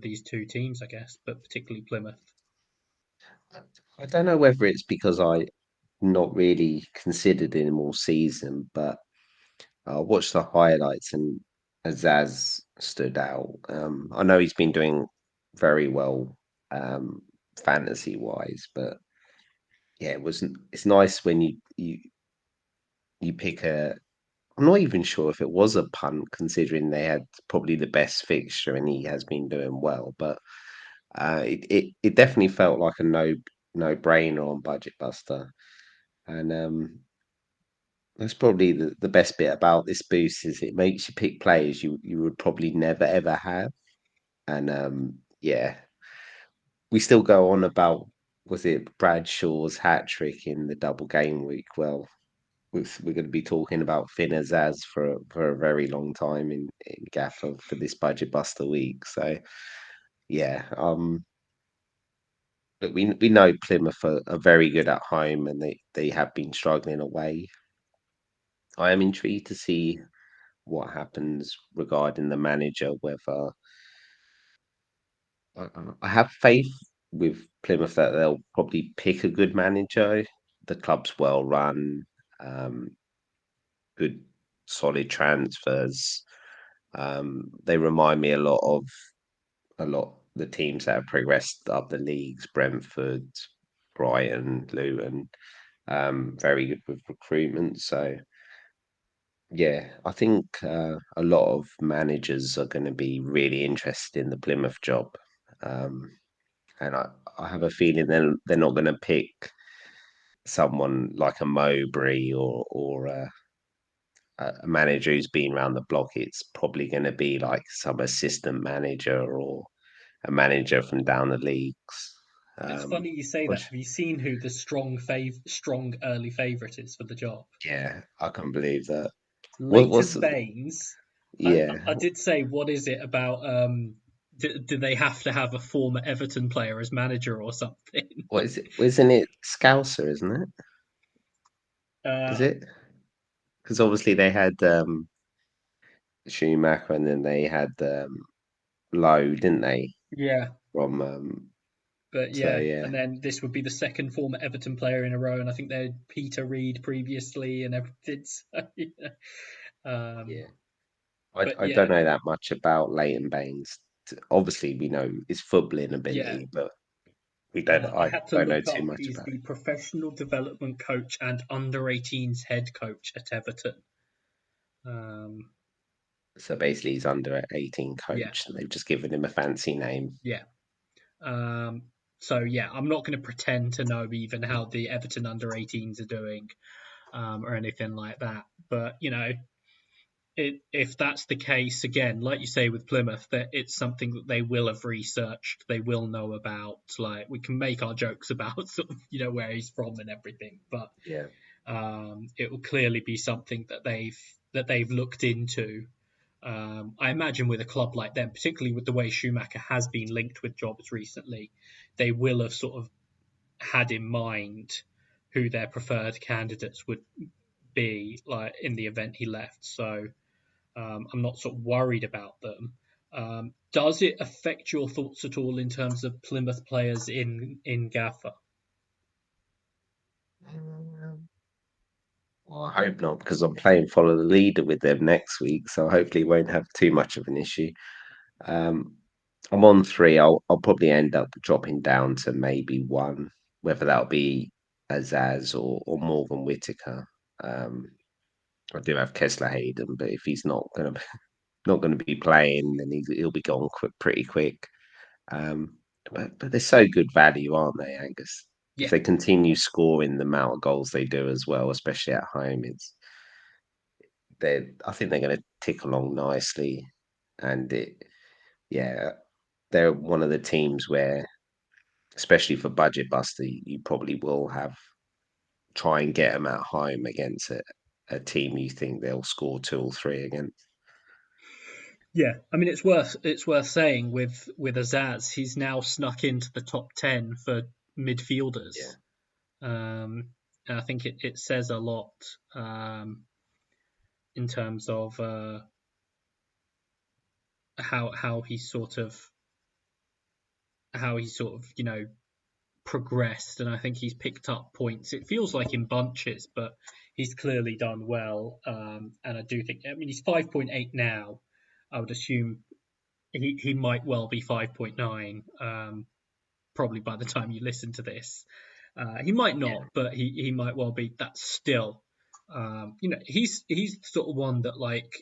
these two teams, I guess, but particularly Plymouth? I don't know whether it's because I not really considered him all season, but I watched the highlights and Azaz stood out. I know he's been doing very well fantasy wise, but yeah, it's nice when you pick a. I'm not even sure if it was a punt, considering they had probably the best fixture and he has been doing well. But it definitely felt like a no brainer on Budget Buster, and that's probably the best bit about this boost is it makes you pick players you would probably never ever have, and yeah, we still go on about was it Bradshaw's hat trick in the double game week? Well, we're going to be talking about Finn Azaz for a very long time in Gaffr for this budget buster week. So yeah, but we know Plymouth are very good at home and they have been struggling away. I am intrigued to see what happens regarding the manager. Whether I have faith with Plymouth that they'll probably pick a good manager. The club's well run, um, good solid transfers. They remind me a lot the teams that have progressed up the leagues: Brentford, Brighton, Luton. Very good with recruitment. So yeah, I think a lot of managers are going to be really interested in the Plymouth job, um, and I have a feeling they're not going to pick someone like a Mowbray or a manager who's been around the block. It's probably going to be like some assistant manager or a manager from down the leagues. It's funny you say that. Which, Have you seen who the strong early favourite is for the job? yeah, I can't believe that. What's Leighton Baines. yeah? I did say, what is it about? Do they have to have a former Everton player as manager or something? What is it? Isn't it Scouser? Isn't it? Is uh, it? Because obviously they had Schumacher and then they had Lowe, didn't they? yeah, From but so yeah, yeah, and then this would be the second former Everton player in a row, and I think they had Peter Reid previously and everything. So, yeah. yeah. Um, but I yeah, don't know that much about Leighton Baines. Obviously, we know his footballing yeah. ability, but we don't. I I had to don't know look too up. much He's about the it. professional development coach and under 18s head coach at Everton. Um, So basically, he's under 18 yeah, coach, and they've just given him a fancy name. yeah. Um, so yeah, I'm not going to pretend to know even how the Everton under 18s are doing or anything like that. But if that's the case, again, like you say with Plymouth, that it's something that they will have researched, they will know about. Like we can make our jokes about sort of where he's from and everything, but Yeah, it will clearly be something that they've looked into. I imagine with a club like them, particularly with the way Schumacher has been linked with jobs recently, they will have sort of had in mind who their preferred candidates would be, like in the event he left. So I'm not sort of worried about them. Does it affect your thoughts at all in terms of Plymouth players in Gaffr? well, I hope not because I'm playing follow the leader with them next week, so hopefully won't have too much of an issue. Um, I'm on three. I'll probably end up dropping down to maybe one, whether that'll be Azaz or Morgan Whittaker. Um, I do have Kessler Hayden, but if he's not gonna be playing, then he'll be gone pretty quick. Um, but they're so good value, aren't they, Angus? if Yeah, they continue scoring the amount of goals they do as well, especially at home, I think they're going to tick along nicely, and yeah, they're one of the teams where, especially for budget buster, you probably will have try and get them at home against a team you think they'll score two or three against. yeah. I mean, it's worth saying with Azaz, he's now snuck into the top 10 for Yeah, midfielders. And I think it says a lot um, in terms of how he sort of progressed, and I think he's picked up points. It feels like in bunches, but he's clearly done well. And I do think, I mean, he's 5.8 now. I would assume he might well be 5.9, probably by the time you listen to this. He might yeah. not, but he might well be. That's still, he's sort of one that, like,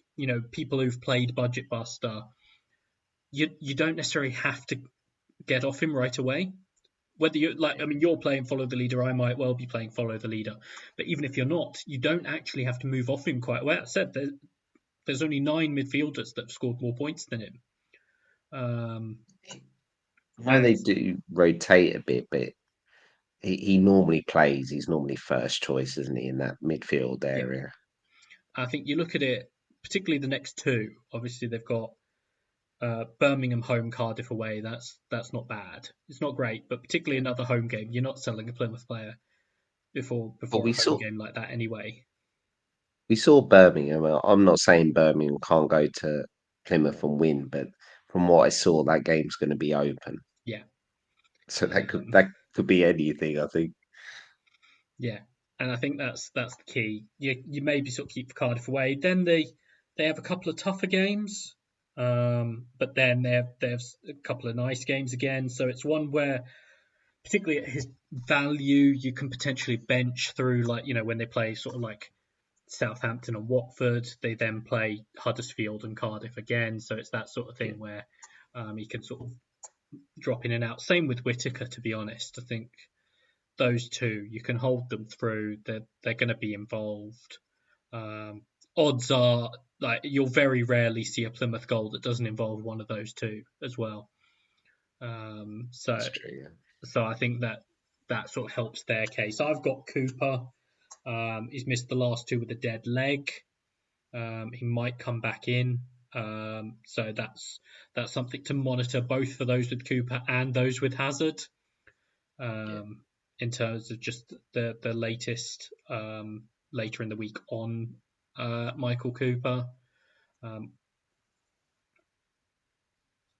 people who've played Budget Buster, you don't necessarily have to get off him right away. Whether you like, I mean, you're playing Follow the Leader, I might well be playing Follow the Leader, but even if you're not, you don't actually have to move off him quite well. I said there's only 9 midfielders that have scored more points than him. Um, I know and they do rotate a bit, but he normally plays. He's normally first choice, isn't he, in that midfield yeah, area? I think you look at it, particularly the next two. Obviously, they've got Birmingham home, Cardiff away. That's not bad. It's not great, but particularly Yeah. another home game. You're not selling a Plymouth player before But before a home game like that anyway. we saw Birmingham. I'm not saying Birmingham can't go to Plymouth and win, but from what I saw, that game's going to be open. Yeah. So that could Um, that could be anything, I think. Yeah, and I think that's the key. You maybe sort of keep Cardiff away. Then they have a couple of tougher games, but then they have a couple of nice games again. So it's one where, particularly at his value, you can potentially bench through, like, when they play sort of like Southampton and Watford. They then play Huddersfield and Cardiff again. So it's that sort of Yeah, thing where he can sort of drop in and out. Same with Whittaker, to be honest. I think those two, you can hold them through. They're going to be involved. Um, Odds are, like, you'll very rarely see a Plymouth goal that doesn't involve one of those two as well. Um, so that's true. Yeah, so I think that sort of helps their case. I've got Cooper. He's missed the last two with a dead leg. He might come back in. So that's something to monitor, both for those with Cooper and those with Hazard. yeah, um, in terms of just the latest, later in the week on Michael Cooper. Um,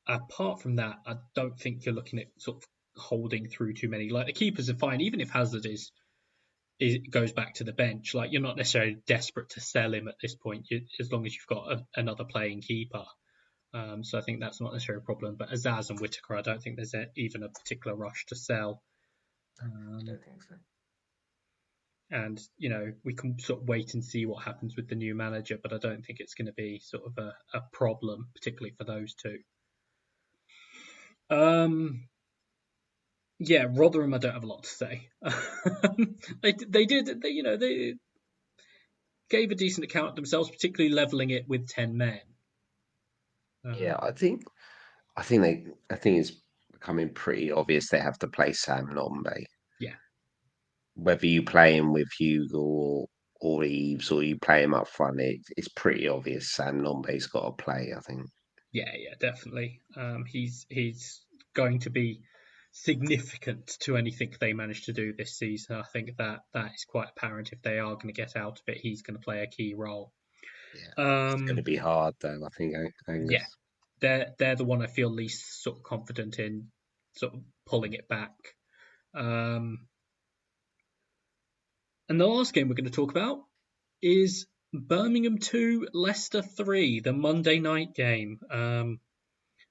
Apart from that, I don't think you're looking at sort of holding through too many. Like, the keepers are fine, even if Hazard goes back to the bench. Like, you're not necessarily desperate to sell him at this point, as long as you've got another playing keeper. So I think that's not necessarily a problem. But Azaz and Whittaker, I don't think there's even a particular rush to sell. I Um, don't think so. and we can sort of wait and see what happens with the new manager, but I don't think it's going to be sort of a problem, particularly for those two. Yeah, Rotherham, I don't have a lot to say. They gave a decent account of themselves, particularly leveling it with 10 men. Yeah, um, I think it's becoming pretty obvious they have to play Sam Nombe. yeah, Whether you play him with Hugo or Eves or you play him up front, it's pretty obvious Sam Nombe's got to play, I think. yeah, definitely. He's going to be significant to anything they manage to do this season. I think that is quite apparent. If they are going to get out of it, he's going to play a key role. Yeah. It's going to Um, be hard though, I think, yeah, Angus. they're the one I feel least sort of confident in sort of pulling it back. Um, and the last game we're going to talk about is Birmingham 2, Leicester 3, the Monday night game.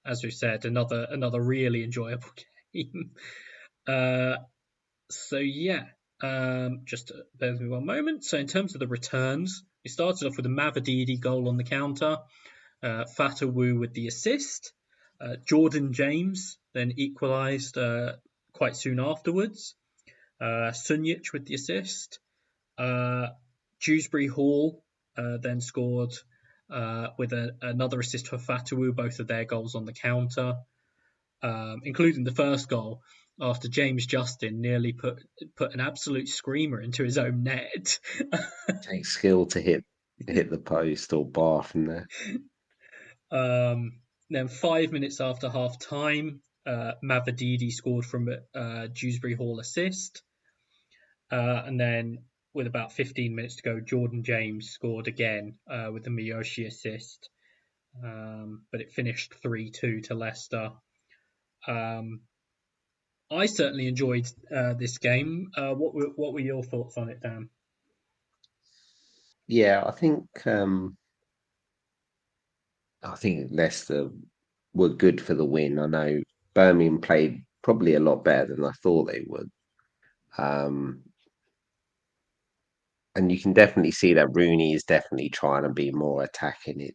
As we said, another really enjoyable game. Uh, so yeah, just bear with me one moment. So in terms of the returns, we started off with a Mavadidi goal on the counter, Fatawu with the assist. Jordan James then equalised quite soon afterwards. Sunjic with the assist. Uh, Dewsbury Hall then scored with another assist for Fatawu, both of their goals on the counter, including the first goal after James Justin nearly put an absolute screamer into his own net. Takes skill to hit the post or bar from there. Then 5 minutes after half time, Mavadidi scored from a Dewsbury Hall assist. And then with about 15 minutes to go, Jordan James scored again with the Miyoshi assist. But it finished 3-2 to Leicester. Um, I certainly enjoyed this game. What were your thoughts on it, Dan? Yeah, I think Leicester were good for the win. I know Birmingham played probably a lot better than I thought they would. Um, and you can definitely see that Rooney is definitely trying to be more attacking.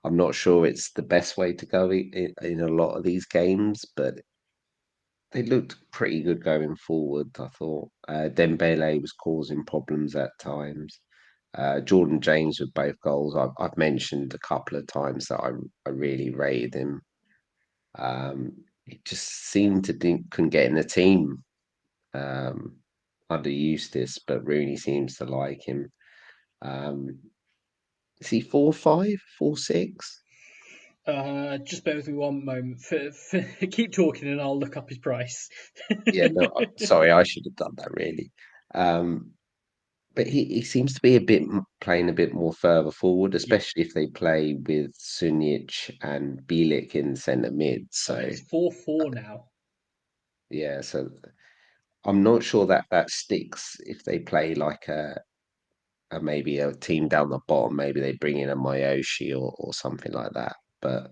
I'm not sure it's the best way to go in a lot of these games, but they looked pretty good going forward, I thought. Dembele was causing problems at times. Jordan James with both goals. I've mentioned a couple of times that I really rated him. He just seemed to couldn't get in the team um, under Eustace, but Rooney seems to like him. Um, is he 4-5, 4-6? Just bear with me one moment. Keep talking and I'll look up his price. Yeah, no, sorry, I should have done that really. Um, but he seems to be playing a bit more further forward, Yeah, especially if they play with Sunjic and Bielik in centre mid. So it's 4-4 now. yeah, so I'm not sure that that sticks if they play like a maybe a team down the bottom. Maybe they bring in a Miyoshi or something like that. But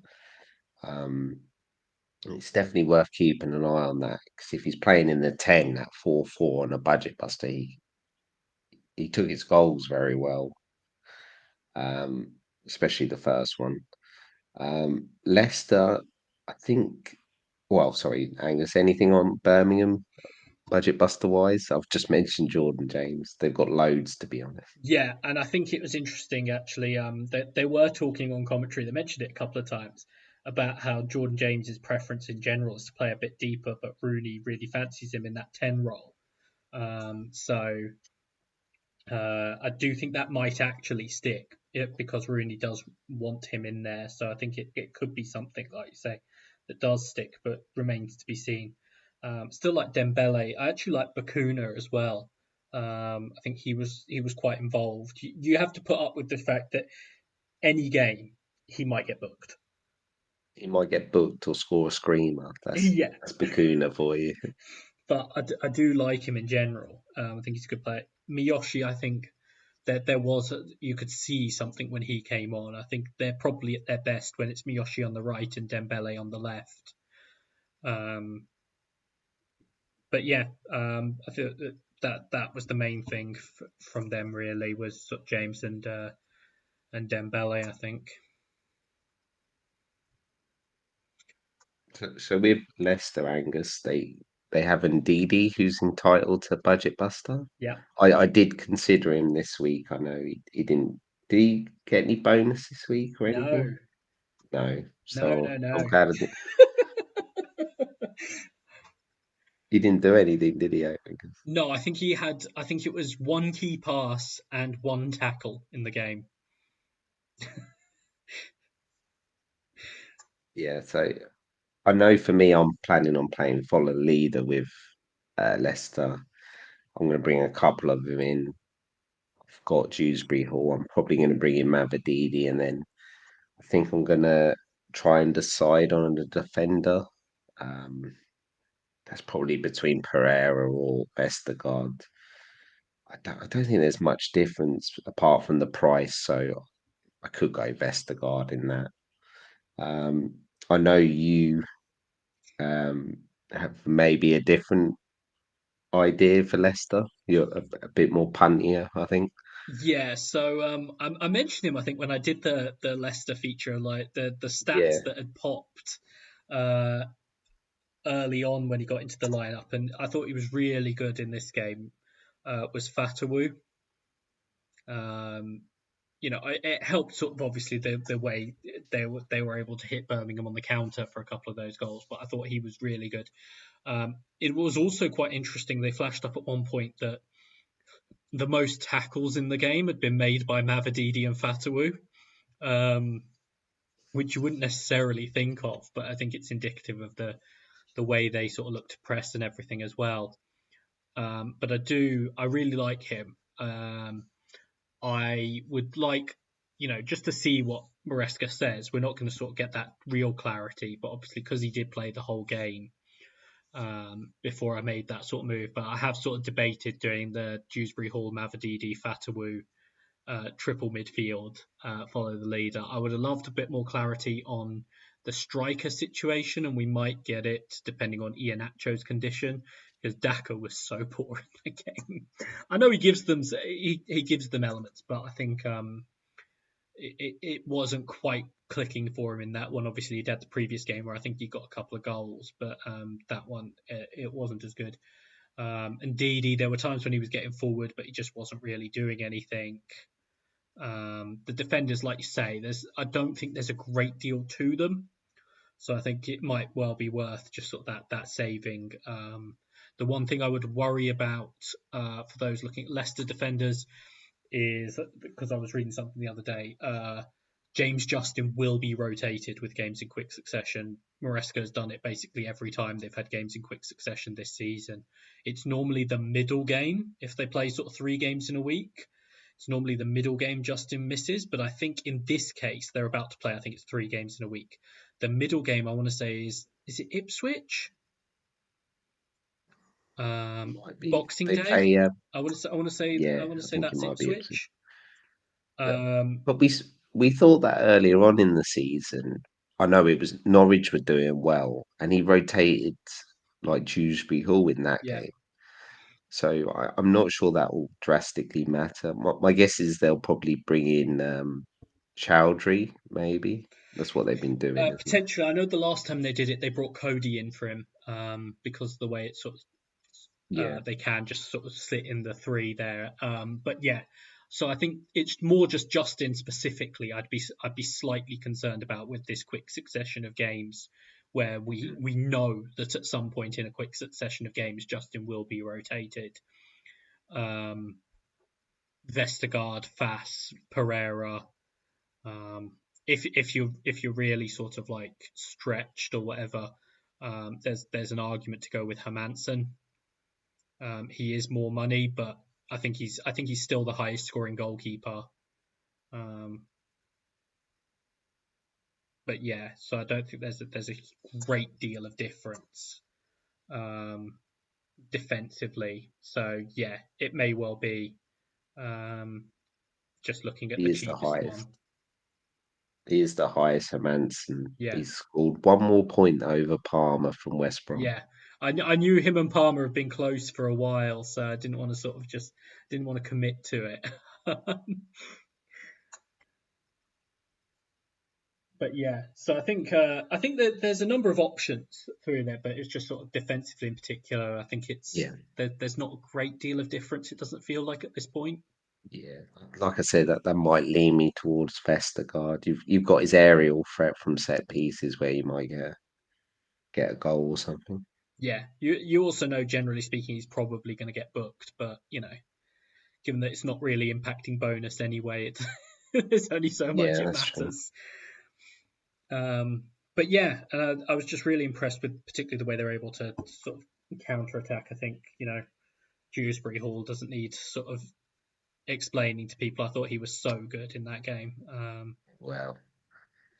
um, it's definitely worth keeping an eye on that because if he's playing in the 10 at 4-4 on a budget buster, he took his goals very well, um, especially the first one. Leicester, I think. Well, sorry, Angus. Anything on Birmingham budget buster wise? I've just mentioned Jordan James. They've got loads, to be honest. Yeah, and I think it was interesting actually. They were talking on commentary. They mentioned it a couple of times about how Jordan James's preference in general is to play a bit deeper, but Rooney really fancies him in that 10 role. So I do think that might actually stick because Rooney does want him in there. So I think it could be something, like you say, that does stick, but remains to be seen. Still like Dembele. I actually like Bakuna as well. I think he was quite involved. You have to put up with the fact that any game he might get booked. He might get booked or score a screamer. Yeah, That's Bakuna for you. but I do like him in general. I think he's a good player. Miyoshi, I think there was you could see something when he came on. I think they're probably at their best when it's Miyoshi on the right and Dembele on the left. Um, but yeah, I feel that was the main thing from them really was sort of James and Dembele. I think. So with Leicester, Angus, they have Ndidi who's entitled to budget buster. Yeah. I did consider him this week. I know he didn't. Did he get any bonus this week or No. anything? No. No. So No. I'm No. glad he didn't do anything, did he? I think. No. I think he had. I think it was one key pass and one tackle in the game. Yeah. So I know for me, I'm planning on playing follow the leader with Leicester. I'm going to bring a couple of them in. I've got Dewsbury Hall. I'm probably going to bring in Mavadidi, and then I think I'm going to try and decide on a defender. Um, that's probably between Pereira or Vestergaard. I don't think there's much difference apart from the price, so I could go Vestergaard in that. Um, I know you um, have maybe a different idea for Leicester. You're a bit more puntier, I think. Yeah, so I mentioned him I think when I did the Leicester feature, like the Yeah, stats that had popped. Uh, early on when he got into the lineup, and I thought he was really good in this game, was Fatawu. Um, it helped sort of obviously the way they were able to hit Birmingham on the counter for a couple of those goals, but I thought he was really good. It was also quite interesting. They flashed up at one point that the most tackles in the game had been made by Mavididi and Fatawu, which you wouldn't necessarily think of, but I think it's indicative of the way they sort of look to press and everything as well. But I really like him. I would like, just to see what Maresca says. We're not going to sort of get that real clarity, but obviously because he did play the whole game before I made that sort of move. But I have sort of debated doing the Dewsbury Hall, Mavididi, Fatawu triple midfield, follow the leader. I would have loved a bit more clarity on the striker situation, and we might get it depending on Iheanacho's condition, because Daka was so poor in the game. I know he gives them elements, but I think it wasn't quite clicking for him in that one. Obviously, he'd had the previous game where I think he got a couple of goals, but that one it wasn't as good. And Didi, there were times when he was getting forward, but he just wasn't really doing anything. The defenders, like you say, I don't think there's a great deal to them, so I think it might well be worth just sort of that saving. The one thing I would worry about for those looking at Leicester defenders is, because I was reading something the other day, James Justin will be rotated with games in quick succession. Maresca has done it basically every time they've had games in quick succession this season. It's normally the middle game if they play sort of 3 games in a week. It's normally the middle game Justin misses, but I think in this case they're about to play. I think it's 3 games in a week. The middle game I want to say is it Ipswich? Might be Boxing they Day. play. I want to say Yeah, I think it that's might be Ipswich. Ipswich. But, Um, but we thought that earlier on in the season. I know it was Norwich were doing well, and he rotated like Dewsbury Hall in that yeah. game. So I'm not sure that will drastically matter. My guess is they'll probably bring in Chowdhury, maybe. That's what they've been doing, isn't it? Potentially, I know the last time they did it, they brought Cody in for him because the way it's sort of Yeah, they can just sort of sit in the 3 there. But yeah, so I think it's more just Justin specifically. I'd be slightly concerned about with this quick succession of games where we know that at some point in a quick succession of games Justin will be rotated. Um, Vestergaard, Fass, Pereira. Um, if you're really sort of like stretched or whatever, there's an argument to go with Hermansen. He is more money, but I think he's still the highest scoring goalkeeper. Um, but yeah, so I don't think there's a great deal of difference um, defensively. So yeah, it may well be um, just looking at he the is the cheapest highest. one. He is the highest Hermansen. Yeah, He's scored one more point over Palmer from West Brom. yeah. I knew him and Palmer have been close for a while, so I didn't want to didn't want to commit to it. But yeah, so I think that there's a number of options through there, but it's just sort of defensively in particular. I think Yeah, there's not a great deal of difference. It doesn't feel like at this point. yeah. Like I said, that might lean me towards Vestergaard. You've got his aerial threat from set pieces where you might get a goal or something. Yeah, you also know generally speaking he's probably going to get booked, but given that it's not really impacting bonus anyway, it's there's only so much Yeah, it that's true. matters. But yeah, I was just really impressed with particularly the way they're able to sort of counter attack. I think Dewsbury Hall doesn't need sort of explaining to people. I thought he was so good in that game. Well,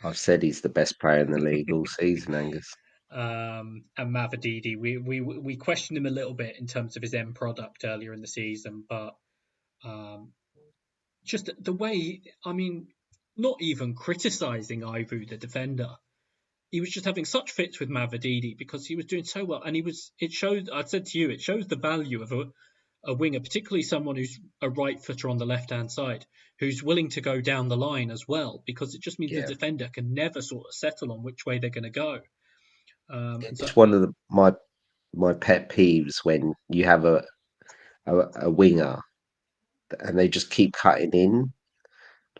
I've said he's the best player in the league all season, Angus. And Mavididi, we questioned him a little bit in terms of his end product earlier in the season, but um, just the way, I mean, not even criticising Ivu, the defender. He was just having such fits with Mavididi because he was doing so well, and it showed. I said to you, it shows the value of a winger, particularly someone who's a right footer on the left hand side, who's willing to go down the line as well, because it just means the Yeah, defender can never sort of settle on which way they're going to go. And so It's one of my pet peeves when you have a winger and they just keep cutting in.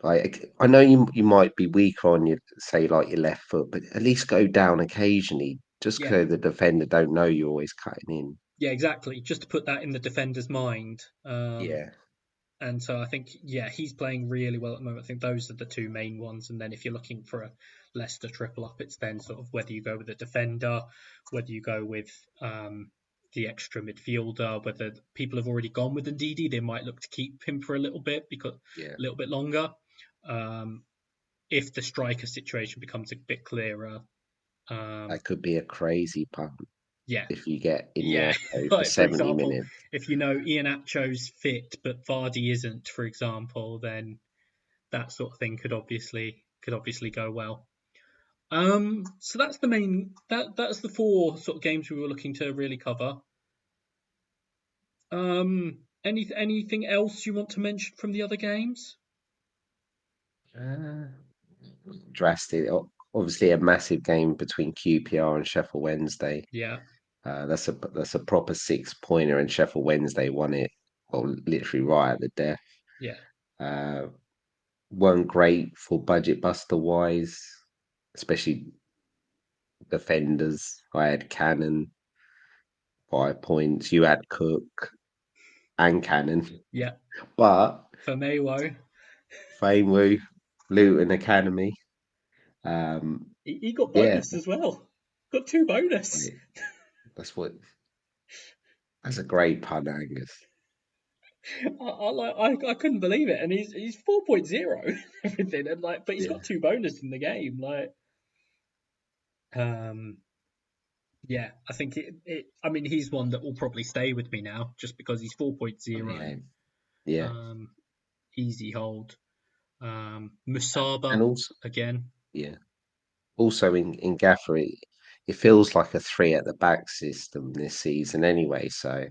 Like I know you might be weaker on your say like your left foot, but at least go down occasionally, just yeah, so the defender don't know you're always cutting in. yeah, exactly. Just to put that in the defender's mind. Yeah, And so I think, yeah, he's playing really well at the moment. I think those are the two main ones. And then if you're looking for a Leicester triple up, it's then sort of whether you go with a defender, whether you go with the extra midfielder, whether people have already gone with Ndidi, they might look to keep him for a little bit because yeah. a little bit longer. Um, if the striker situation becomes a bit clearer, um, That could be a crazy punt yeah, if you get yeah. Iniesta for Like for 70 example, minutes. if you know Ian Acho's fit but Vardy isn't, for example, then that sort of thing could obviously go well. So that's the main that's the four sort of games we were looking to really cover. Anything else you want to mention from the other games? Uh, Drastic. Obviously, a massive game between QPR and Sheffield Wednesday. Yeah, That's a proper 6 pointer, and Sheffield Wednesday won it, well, literally right at the death. yeah, Uh, weren't great for budget buster wise, especially defenders. I had Cannon 5 points. You had Cook and Cannon, yeah. but For Maywo, Famewu, Luton Academy. Um, he got yeah, bonus as well. Got two bonus. wait, that's what. That's a great pun, Angus. I couldn't believe it, and he's 4.0 everything, and like, but he's Yeah, got two bonus in the game. Like, um, yeah, I think I mean, he's one that will probably stay with me now, just because he's 4.0. yeah, yeah, Um, easy hold. and Musaba also again. yeah, also in Gaffr, it feels like a three at the back system this season anyway. So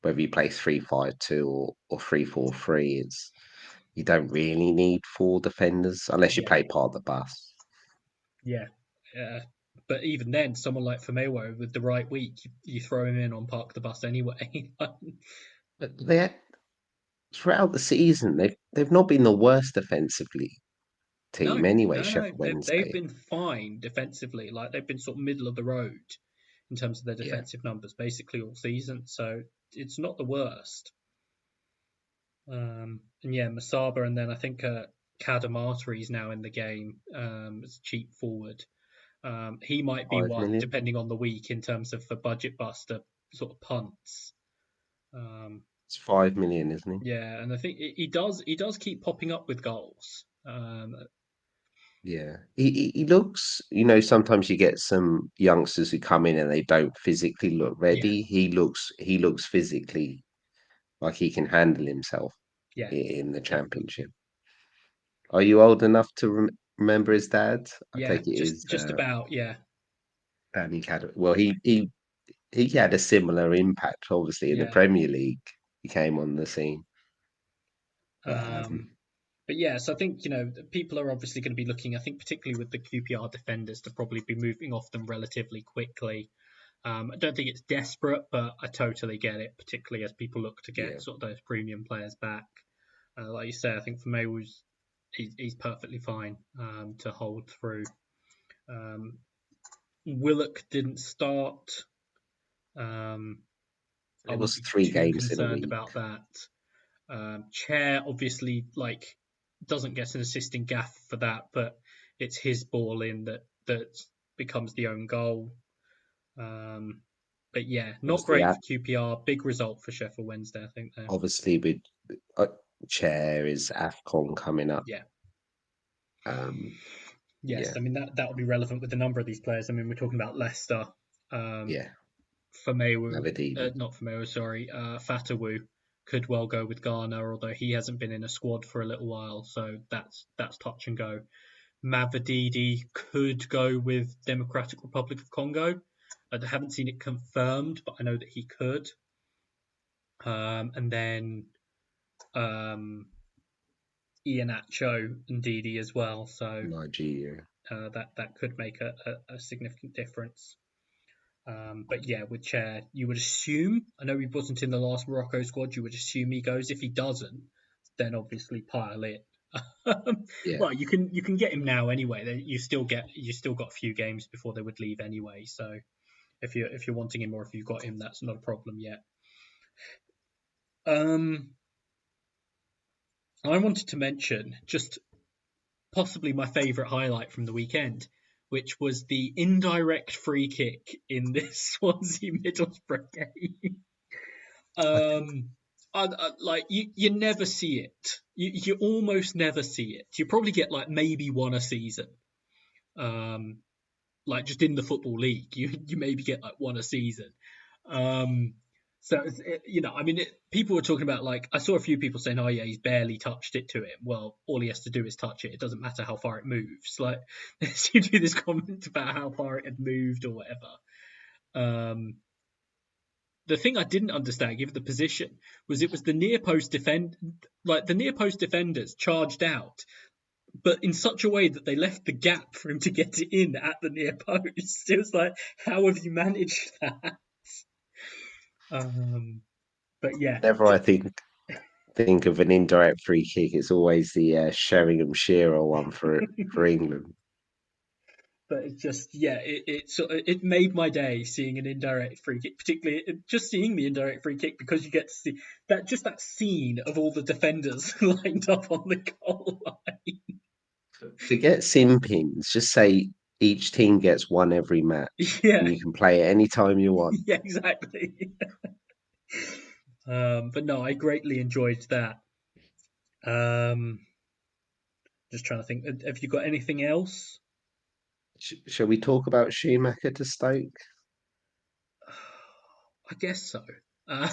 whether you play 3-5-2 or 3-4-3, it's you don't really need four defenders unless you Yeah, play part of the bus. yeah. Uh, but even then, someone like Famewo with the right week, you throw him in on Park the Bus anyway. But throughout the season, they've not been the worst defensively No, team anyway, no, Sheffield they've Wednesday. been fine defensively. Like they've been sort of middle of the road in terms of their Yeah, defensive numbers basically all season. So it's not the worst. And yeah, Masaba, and then I think Kadamata is now in the game as a cheap forward. He might be five one, million. depending on the week, in terms of for budget buster sort of punts. Um, It's 5 million, isn't he? yeah, and I think he does keep popping up with goals. Yeah, he looks. Sometimes you get some youngsters who come in and they don't physically look Yeah, ready. He looks physically like he can handle himself yeah, in the definitely. championship. Are you old enough to remember his dad? I Yeah, take it is just about. Yeah, Danny Cadder. Well, he had a similar impact, obviously, in the yeah. Premier League. He came on the scene, but Um, but yeah, so I think people are obviously going to be looking. I think particularly with the QPR defenders to probably be moving off them relatively quickly. I don't think it's desperate, but I totally get it, particularly as people look to yeah, get sort of those premium players back. Like you say, I think for me, he's perfectly fine to hold through. Um, Willock didn't start. Um, I it wouldn't was be three too games in a concerned week. about that. Chair obviously like doesn't get an assisting gaff for that, but it's his ball in that becomes the own goal. Um, but yeah, not Obviously, great for QPR. Big result for Sheffield Wednesday, I think. Though. obviously with uh, Chair is AFCON coming up. Yeah. Um, Yes, yeah, I mean that will be relevant with a number of these players. I mean, we're talking about Leicester, um, yeah, Famewu, Navadili. not Famewu, sorry, Fatawu could well go with Ghana, although he hasn't been in a squad for a little while, so that's touch and go. Mavididi could go with Democratic Republic of Congo. I haven't seen it confirmed, but I know that he could. And then um, Iheanacho and Didi as well. So Nigeria. that could make a significant difference. But yeah, with Chair, you would assume. I know he wasn't in the last Morocco squad. You would assume he goes. If he doesn't, then obviously pile it. Yeah, Well, you can get him now anyway. You still got a few games before they would leave anyway. So if you're wanting him or if you've got him, that's not a problem yet. Um, I wanted to mention just possibly my favourite highlight from the weekend, which was the indirect free kick in this Swansea Middlesbrough game. I think Um, like you never see it. You almost never see it. You probably get like maybe one a season. Um, like just in the football league, you maybe get like one a season. Um, so I mean, people were talking about like I saw a few people saying, "Oh yeah, he's barely touched it to him." Well, all he has to do is touch it. It doesn't matter how far it moves. Like you do this comment about how far it had moved or whatever. Um, the thing I didn't understand, given the position, was it was the near post like the near post defenders charged out, but in such a way that they left the gap for him to get it in at the near post. It was like, how have you managed that? Um, but yeah, whenever I think of an indirect free kick, it's always the Sheringham Shearer one for England. but it just it made my day seeing an indirect free kick, particularly just seeing the indirect free kick because you get to see that scene of all the defenders lined up on the goal line. Forget sim pins. Just say each team gets one every match, and Yeah, you can play it any time you want. yeah, exactly. But no, I greatly enjoyed that. Um, just trying to think. Have you got anything else? Shall we talk about Schumacher to Stoke? I guess so. I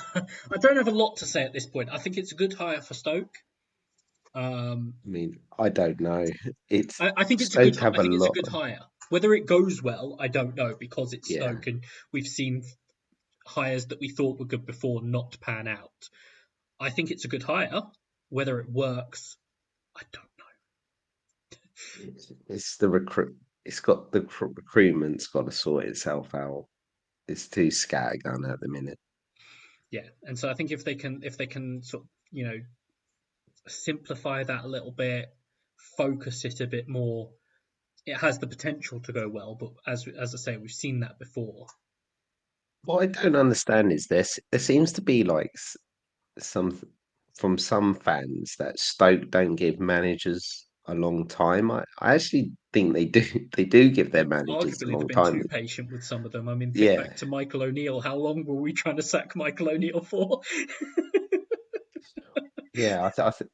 don't have a lot to say at this point. I think it's a good hire for Stoke. Um, I mean, I don't know. It's I think it's a good. Stoke have I a think it's a lot. good hire. Whether it goes well, I don't know because it's Yeah. Stoke and we've seen hires that we thought were good before not pan out. I think it's a good hire. Whether it works, I don't It's the recruit. It's got the recruitment's got to sort itself out. It's too scattergun at the minute. yeah. And so I think if they can sort of simplify that a little bit, focus it a bit more, it has the potential to go well. But as I say, we've seen that before. What I don't understand is there seems to be like some from some fans that Stoke don't give managers a long time. I actually think they do. They do give their managers a Arguably, they've long been time. too patient with some of them. I mean, think Yeah, back to Michael O'Neill. How long were we trying to sack Michael O'Neill for? yeah.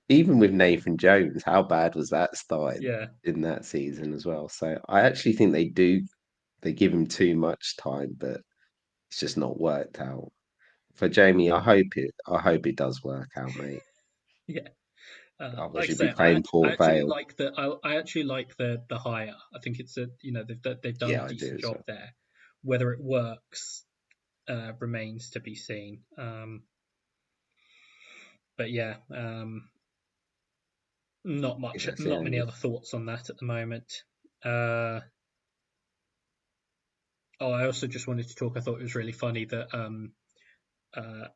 Even with Nathan Jones, how bad was that starting Yeah, in that season as well? So I actually think they do. They give him too much time, but it's just not worked out. For Jamie, I hope it does work out, mate. yeah. Otherwise, Like I you'd be say, I, playing act- I Port actually Vale. like I actually like the hire. I think it's they've done a Yeah, I do decent as job well. there. Whether it works remains to be seen. But yeah, not Yeah, much, that's it, not many other Angus. thoughts on that at the moment. Uh, I also just wanted to talk. I thought it was really funny that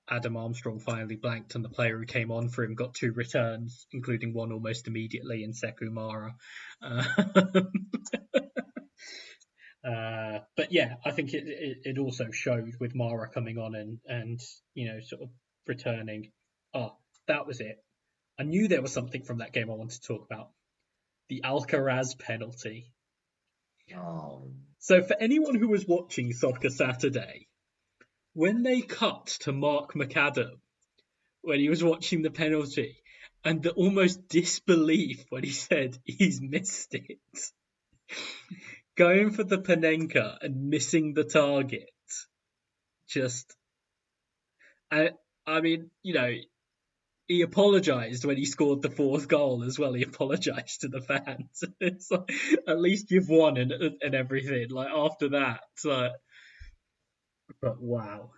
Adam Armstrong finally blanked, and the player who came on for him got two returns, including one almost immediately in Sekou Mara. Uh, but yeah, I think it also showed with Mara coming on and sort of returning. Oh, that was it. I knew there was something from that game I wanted to talk about. The Alcaraz penalty. Oh, So for anyone who was watching Soccer Saturday, when they cut to Mark McAdam when he was watching the penalty and the almost disbelief when he said he's missed it. Going for the Panenka and missing the target. Just, I, I mean, he apologised when he scored the fourth goal as well. He apologised to the fans. It's like, at least you've won and everything. Like after that, but wow,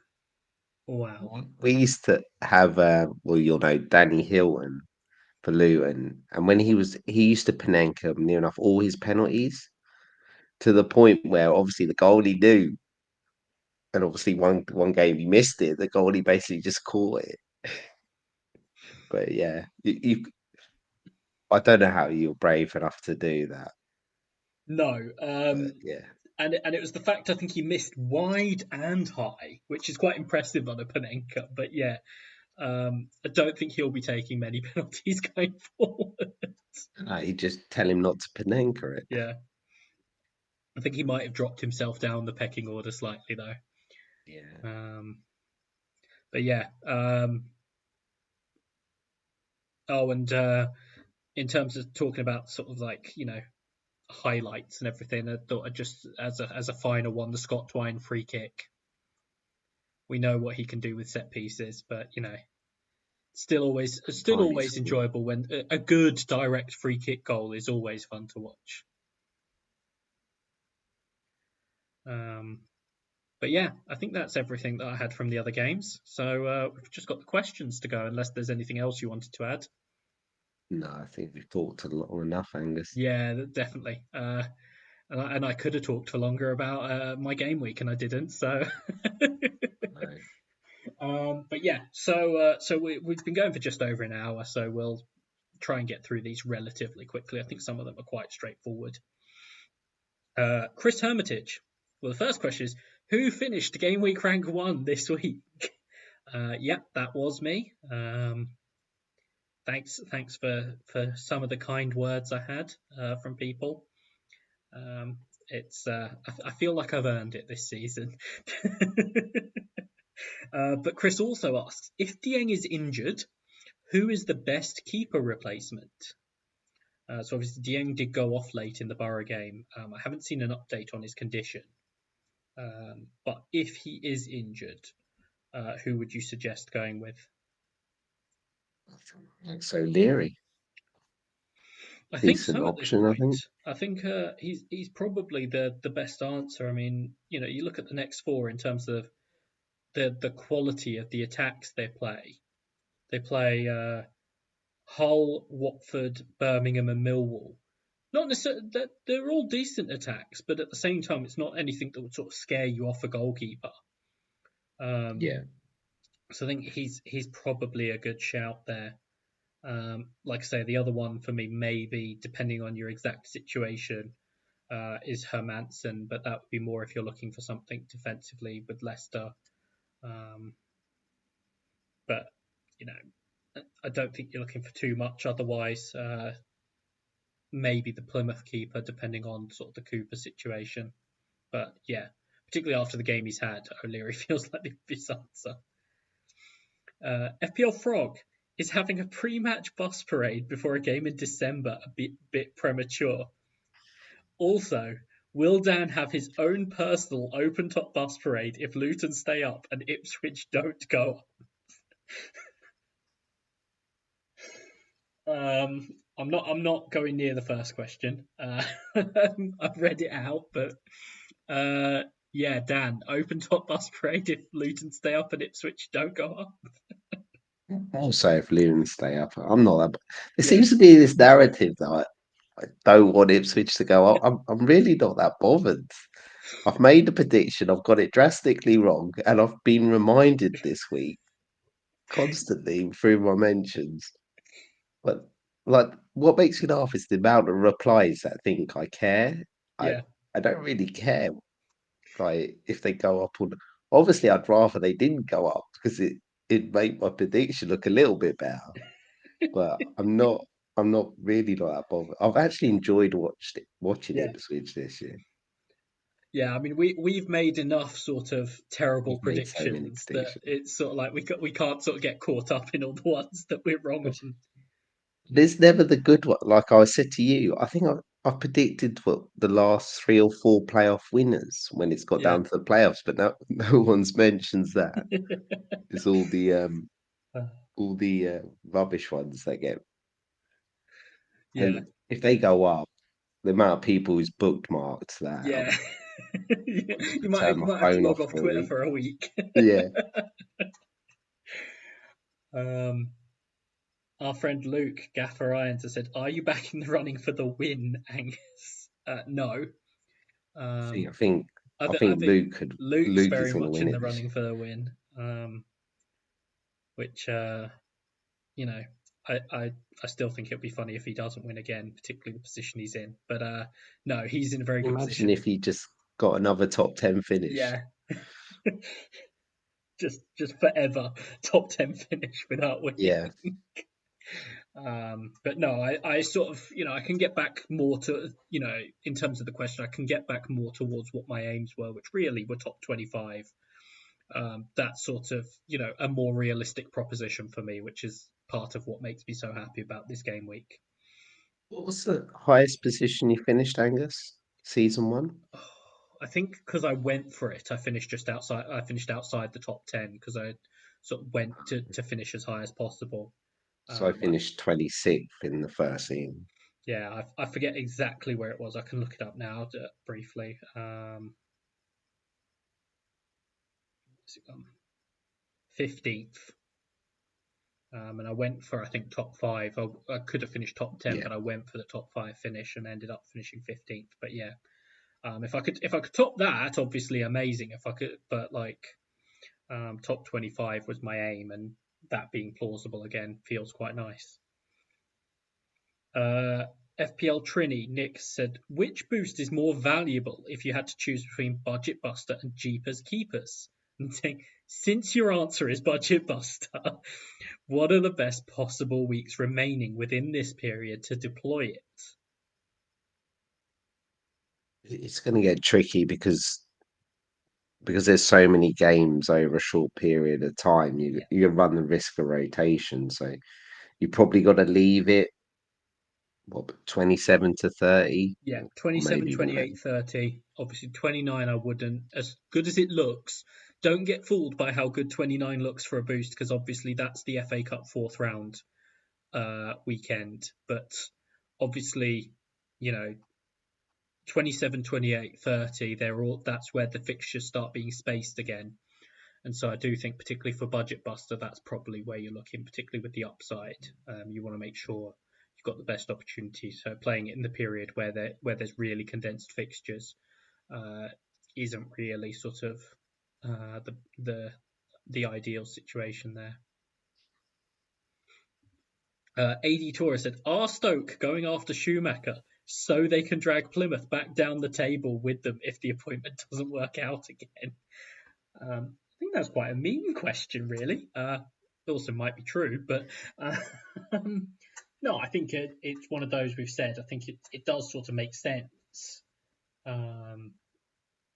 wow. we used to have, well, you'll know Danny Hilton for Luton, and when he used to Panenka near enough all his penalties to the point where obviously the goalie knew. and obviously one game he missed it. The goalie basically just caught it. But yeah, I don't know how you're brave enough to do that. No, But yeah, and it was the fact I think he missed wide and high, which is quite impressive on a Panenka. But yeah, I don't think he'll be taking many penalties going forward. you just tell him not to Panenka it. Yeah, I think he might have dropped himself down the pecking order slightly though. Yeah, Um, but yeah. Oh, and in terms of talking about sort of like highlights and everything, I thought I'd just as a final one, the Scott Twine free kick. We know what he can do with set pieces, but still time he always scored. enjoyable when a good direct free kick goal is always fun to watch. Um, but yeah, I think that's everything that I had from the other games. So we've just got the questions to go, unless there's anything else you wanted to add. No, I think we've talked a long enough, Angus. Yeah, definitely. And I could have talked for longer about my game week, and I didn't. So, No, but yeah, so we've been going for just over an hour, so we'll try and get through these relatively quickly. I think some of them are quite straightforward. Chris Hermitage. Well, the first question is, who finished game week rank 1 this week? Yep, that was me. Thanks for some of the kind words I had from people. It's I feel like I've earned it this season. But Chris also asks, if Dieng is injured, who is the best keeper replacement? So obviously Dieng did go off late in the Borough game. I haven't seen an update on his condition. But if he is injured, who would you suggest going with? so Leary, I think decent so at this option, I point. think. I think he's probably the best answer. I mean, you look at the next four in terms of the quality of the attacks they play. They play Hull, Watford, Birmingham, and Millwall. Not necessarily that they're all decent attacks, but at the same time, it's not anything that would sort of scare you off a goalkeeper. Um, Yeah, so I think he's probably a good shout there. Like I say, the other one for me, maybe depending on your exact situation, is Hermansen, but that would be more if you're looking for something defensively with Leicester. Um, but you know, I don't think you're looking for too much otherwise. Maybe the Plymouth keeper, depending on sort of the Cooper situation. But yeah, particularly after the game he's had, O'Leary feels like the obvious answer. FPL Frog is having a pre-match bus parade before a game in December a bit premature. Also, will Dan have his own personal open-top bus parade if Luton stay up and Ipswich don't go up? I'm not going near the first question. I've read it out, but yeah, Dan, open top bus parade if Luton stay up and Ipswich don't go up. I'll say if Leary stay up. I'm not that. There Yeah, seems to be this narrative that I don't want Ipswich to go up. I'm really not that bothered. I've made a prediction. I've got it drastically wrong, and I've been reminded this week constantly through my mentions. But like, what makes me laugh is the amount of replies that think I care. I yeah, I don't really care. Like if they go up or obviously I'd rather they didn't go up because it made my prediction look a little bit better. But I'm not really not that bothered. I've actually enjoyed watching yeah. Ipswich this year. Yeah, I mean we've made enough sort of terrible We've made so many predictions that predictions. it's sort of like we can't sort of get caught up in all the ones that we're wrong on. There's never the good one. Like I said to you, I think I've predicted what the last three or four playoff winners when it's got Yeah. down to the playoffs, but no one's mentions that. It's all the rubbish ones that get. Yeah, And if they go up, the amount of people who's bookmarked that, yeah. I need You to might turn you my might have to phone log off off for a Twitter week. for a week. Yeah, um, our friend Luke Gaffr Irons has said, "Are you back in the running for the win, Angus?" No. I think Um, I think I I think think Luke's Luke is very going to much win in it the this running year. for the win, which you know, I, I I still think it'll be funny if he doesn't win again, particularly the position he's in. But no, he's in a very good Imagine position. if he just got another top 10 finish. Yeah, just forever top 10 finish without winning. Yeah, But no, I sort of, I can get back more to, in terms of the question, I can get back more towards what my aims were, which really were top 25. That's sort of, a more realistic proposition for me, which is part of what makes me so happy about this game week. what was the highest position you finished, Angus? Season one? I think because I went for it, I finished just outside. I finished outside the top 10 because I sort of went to finish as high as possible. So I Um, I, finished 26th in the first season. yeah, I forget exactly where it was. I can look it up now briefly. 15th. And I went for I think top five. I could have finished top 10, Yeah. but I went for the top five finish and ended up finishing 15th. But yeah, if I could top that, obviously amazing. If I could, but like top 25 was my aim, and that being plausible again feels quite nice. Uh, FPL Trini Nick said, which boost is more valuable if you had to choose between Budget Buster and Jeepers Keepers? And saying, since your answer is Budget Buster, what are the best possible weeks remaining within this period to deploy it? It's going to get tricky because there's so many games over a short period of time. Yeah, You run the risk of rotation, so you probably got to leave it what 27 to 30, yeah, or 27, maybe even 28, 30. Obviously, 29, I wouldn't. As good as it looks, don't get fooled by how good 29 looks for a boost, because obviously that's the FA Cup fourth round weekend. But obviously, you know, 27, 28, 30, that's where the fixtures start being spaced again. And so I do think, particularly for Budget Buster, that's probably where you're looking, particularly with the upside. You want to make sure you've got the best opportunity. So playing it in the period where there's really condensed fixtures uh, isn't really sort of the ideal situation there. AD Torres said, "Are Stoke going after Schumacher so they can drag Plymouth back down the table with them if the appointment doesn't work out again?" I think that's quite a mean question, really. It also might be true, but uh, no, I think it's one of those we've said. I think it does sort of make sense. Um,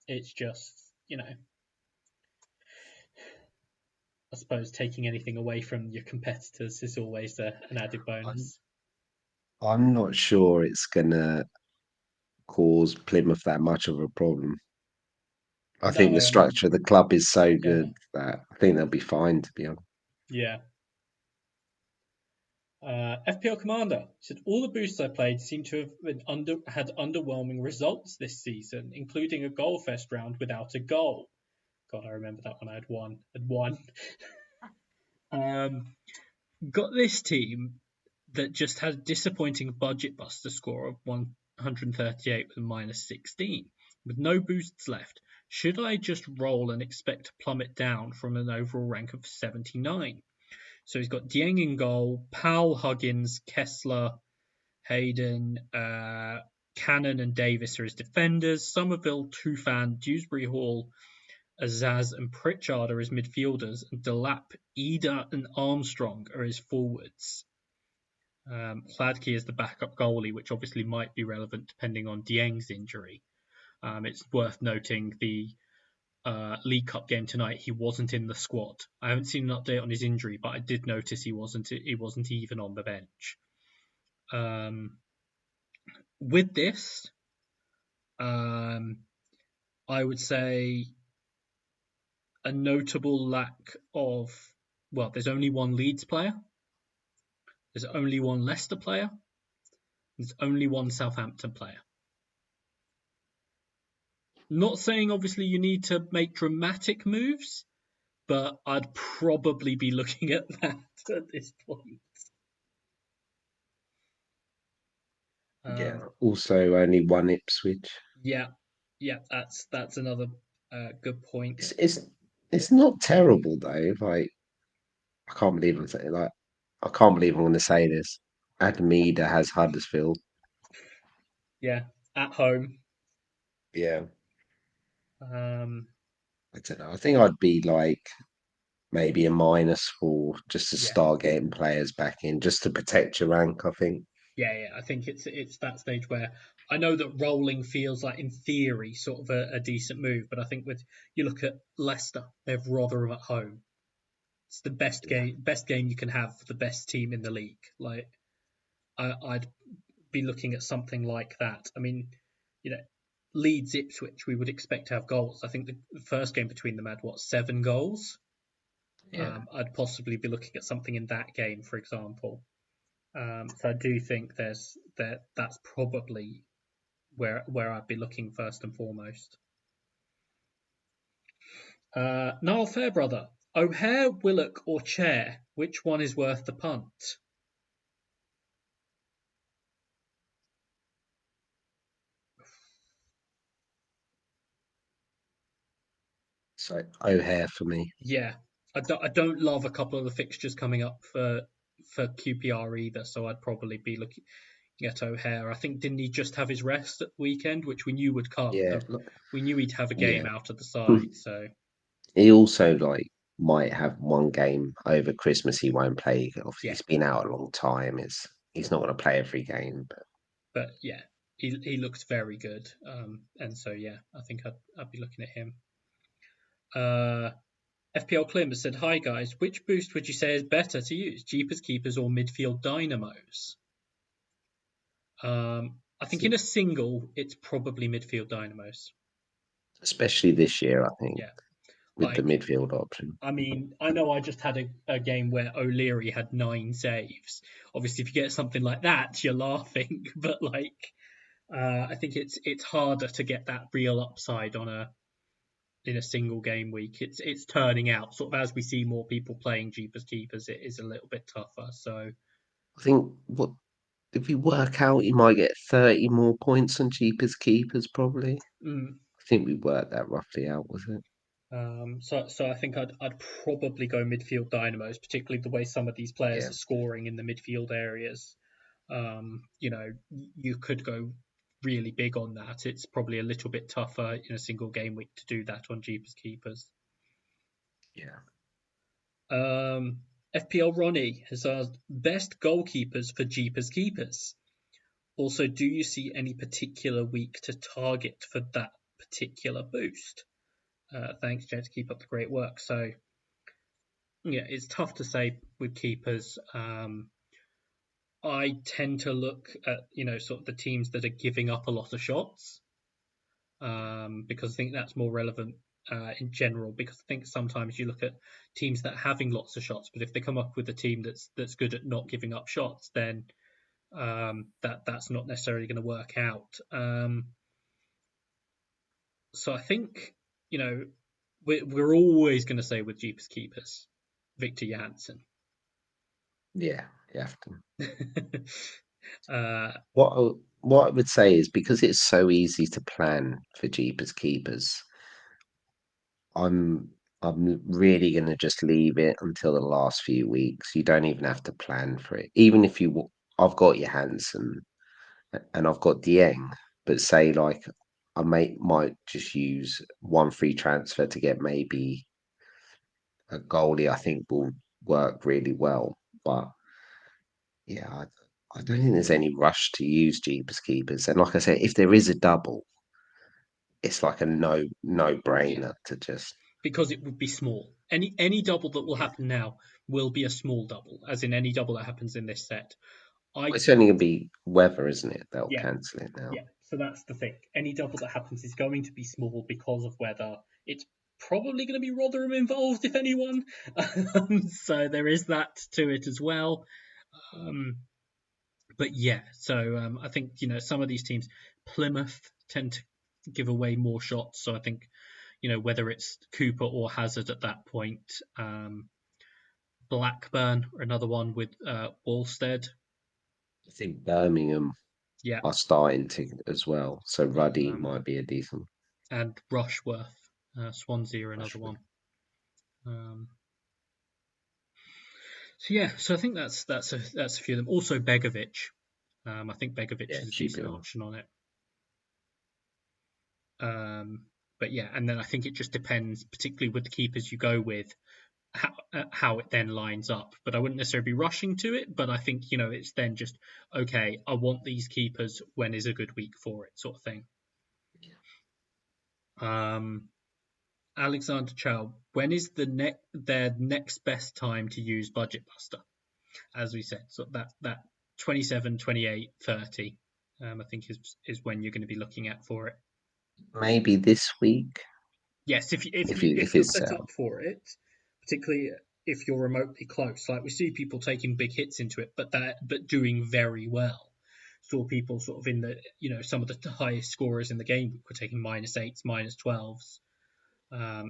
it's just, I suppose taking anything away from your competitors is always an added I'm bonus. I'm not sure it's gonna cause Plymouth that much of a problem. I think the No, I mean, structure of the club is so yeah, good that I think they'll be fine, to be honest. yeah. FPL Commander said all the boosts I played seem to have had underwhelming results this season, including a goal fest round without a goal. God, I remember that one. I had one. Um, got this team that just had a disappointing budget buster score of 138 with minus 16, with no boosts left. Should I just roll and expect to plummet down from an overall rank of 79? So he's got Dieng in goal, Powell, Huggins, Kessler, Hayden, Cannon, and Davis are his defenders. Somerville, Tufan, Dewsbury Hall, Azaz, and Pritchard are his midfielders, and Delap, Eder, and Armstrong are his forwards. Hladky is the backup goalie, which obviously might be relevant depending on Dieng's injury. It's worth noting the League Cup game tonight, he wasn't in the squad. I haven't seen an update on his injury, but I did notice he wasn't even on the bench. With this, I would say a notable lack of, well, there's only one Leeds player, there's only one Leicester player, there's only one Southampton player. Not saying obviously you need to make dramatic moves, but I'd probably be looking at that at this point. Yeah. Um, Also, only one Ipswich. yeah, Yeah, that's another good point. It's not terrible though. Like I can't believe I'm saying like I can't believe I'm going to say this. Admeda has Huddersfield. Yeah, at home. Yeah, Um, I don't know. I think I'd be like maybe a -4 just to yeah, start getting players back in, just to protect your rank. I think. yeah. I think it's that stage where I know that rolling feels like, in theory, sort of a decent move, but I think with you look at Leicester, they have Rotherham at home. It's the Yeah, best game you can have for the best team in the league. Like I'd be looking at something like that. I mean, you know, Leeds Ipswich, we would expect to have goals. I think the first game between them had what, 7 goals. yeah. I'd possibly be looking at something in that game, for example. So I do think that's probably where I'd be looking first and foremost. Niall Fairbrother, O'Hare, Willock, or Chair? Which one is worth the punt? So O'Hare for me. Yeah, I don't love a couple of the fixtures coming up for QPR either, so I'd probably be looking at O'Hare. I think didn't he just have his rest at the weekend, which we knew would come. Yeah, We knew he'd have a game yeah. out of the side, so He also like might have one game over Christmas he won't play. Obviously, yeah. he's been out a long time. He's not going to play every game. But But yeah, he looks very good, and so yeah, I think I'd be looking at him. Uh, FPL Klim has said, "Hi guys, which boost would you say is better to use, Jeepers Keepers or midfield dynamos?" I think in a single, it's probably midfield dynamos. especially this year, I think Yeah, with the like midfield option. I mean, I know I just had a game where O'Leary had 9 saves. Obviously, if you get something like that, you're laughing. But like, I think it's harder to get that real upside on a in a single game week. It's turning out sort of as we see more people playing Jeepers Keepers, it is a little bit tougher. So I think what if you work out, you might get 30 more points on cheapest keepers. Probably. mm, I think we worked that roughly out. Was it? so I think I'd probably go midfield dynamos, particularly the way some of these players Yeah, are scoring in the midfield areas. You know, you could go really big on that. It's probably a little bit tougher in a single game week to do that on Jeepers Keepers. yeah, Um, FPL Ronnie has asked best goalkeepers for Jeepers Keepers. Also, do you see any particular week to target for that particular boost? Thanks, Jed. Keep up the great work. So, yeah, it's tough to say with keepers. I tend to look at, sort of the teams that are giving up a lot of shots, because I think that's more relevant in general. Because I think sometimes you look at teams that are having lots of shots, but if they come up with a team that's good at not giving up shots, then that's not necessarily going to work out. So I think, you know, we're always going to say with Jeepers Keepers, Victor Johansson. yeah. You have to. uh, What I would say is because it's so easy to plan for Jeepers Keepers, I'm I'm really going to just leave it until the last few weeks. You don't even have to plan for it. Even if I've got your Hansen and I've got Dieng, but say like might just use one free transfer to get maybe a goalie. I think will work really well. But yeah, I don't think there's any rush to use Jeepers Keepers. And like I said, if there is a double, it's like a no yeah, brainer to just because it would be small. Any double that will yeah. happen now will be a small double, as in any double that happens in this set. Well, I it's only gonna be weather, isn't it? They'll Yeah, cancel it now. yeah. So that's the thing. Any double that happens is going to be small because of weather. It's probably going to be Rotherham involved, if anyone. So there is that to it as well. Um, but yeah, so I think some of these teams, Plymouth tend to give away more shots. So I think whether it's Cooper or Hazard at that point. Blackburn, another one with Wallstead. I think Birmingham Yeah, are starting to as well. So Ruddy um, might be a decent. and Rushworth. Swansea are another Rashford. one. Um, so yeah, so I think that's a few of them. Also Begovic. I think Begovic Yeah, is a decent GW. option on it. Um, but yeah, and then I think it just depends, particularly with the keepers you go with, how it then lines up. But I wouldn't necessarily be rushing to it. But I think it's then just okay. I want these keepers. When is a good week for it, sort of thing. Um, Alexander Chow, when is their next best time to use Budget Buster? As we said, so that 27, 28, 30, I think is when you're going to be looking at for it. Maybe this week Yes, if you, if if you you if if you're it's set up for it, particularly if you're remotely close, like we see people taking big hits into it, but doing very well. Saw people sort of in the some of the highest scorers in the game were taking -8s, -12s.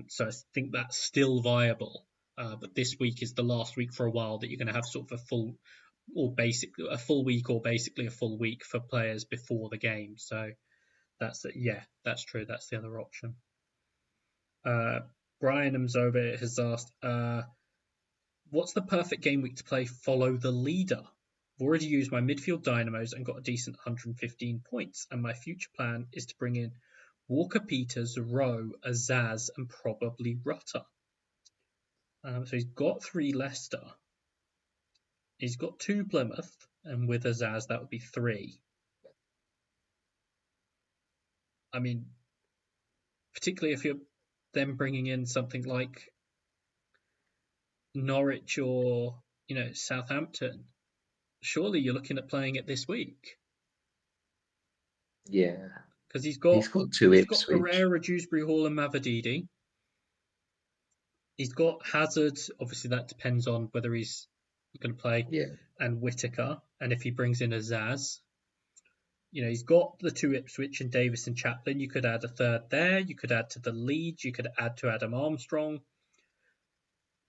So I think that's still viable. But this week is the last week for a while that you're going to have sort of a full week or basically a full week for players before the game. So that's true. That's the other option. Uh, Brian Mzoba has asked, what's the perfect game week to play Follow the Leader? I've already used my midfield dynamos and got a decent 115 points, and my future plan is to bring in Walker Peters, Rowe, Azaz, and probably Rutter. So he's got 3 Leicester. He's got 2 Plymouth, and with Azaz, that would be 3. I mean, particularly if you're then bringing in something like Norwich or Southampton, surely you're looking at playing it this week yeah, because he's got two he's got Ipswich. Pereira, Dewsbury Hall, and Mavididi. He's got Hazard. Obviously, that depends on whether he's going to play, Yeah, and Whittaker, and if he brings in Azaz. He's got the 2 Ipswich and Davis and Chaplin. You could add a third there. You could add to the Leeds. You could add to Adam Armstrong.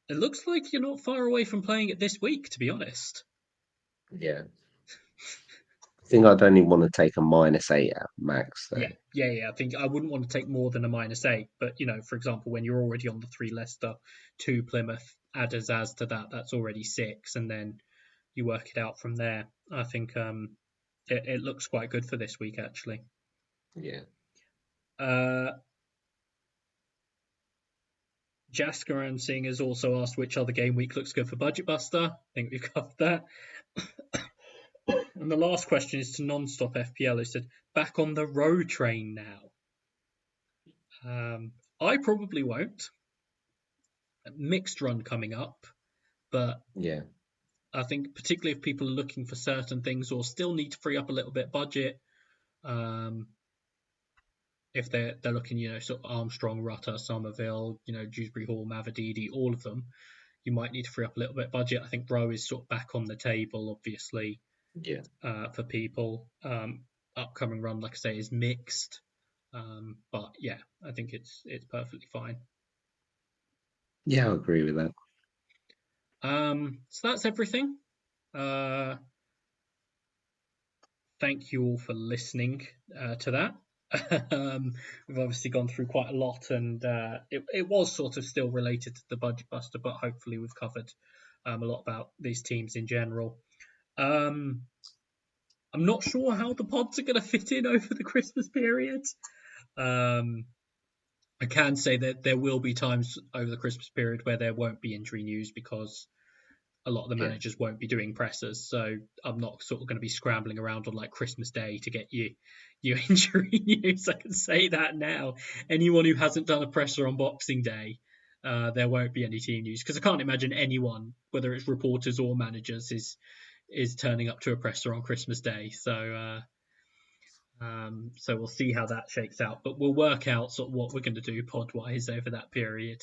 It looks like you're not far away from playing it this week, to be honest. yeah. I think I'd only want to take a -8 at max though. Yeah. I think I wouldn't want to take more than a -8. But for example, when you're already on the 3 Leicester, 2 Plymouth, add Azaz to that, that's already 6, and then you work it out from there. I think it looks quite good for this week actually. Yeah. Uh, Jasker and Singh has also asked which other game week looks good for Budget Buster. I think we've covered that. And the last question is to Nonstop FPL, who said, back on the road train now. I probably won't. Mixed run coming up, but Yeah. I think particularly if people are looking for certain things or still need to free up a little bit of budget, if they're looking, sort of Armstrong, Rutter, Somerville, Dewsbury Hall, Mavididi, all of them, you might need to free up a little bit of budget. I think Rowe is sort of back on the table, obviously, Yeah. for people. Upcoming run, like I say, is mixed, but yeah, I think it's perfectly fine. Yeah, I agree with that. So that's everything. Uh, Thank you all for listening to that. We've obviously gone through quite a lot, and it was sort of still related to the Budget Buster, but hopefully we've covered a lot about these teams in general. Um, I'm not sure how the pods are going to fit in over the Christmas period. Um, I can say that there will be times over the Christmas period where there won't be injury news because a lot of the Yeah. managers won't be doing pressers. So I'm not sort of going to be scrambling around on like Christmas Day to get you your injury news. I can say that now. Anyone who hasn't done a presser on Boxing Day, there won't be any team news because I can't imagine anyone, whether it's reporters or managers, is turning up to a presser on Christmas Day. So we'll see how that shakes out, but we'll work out sort of what we're going to do pod wise over that period.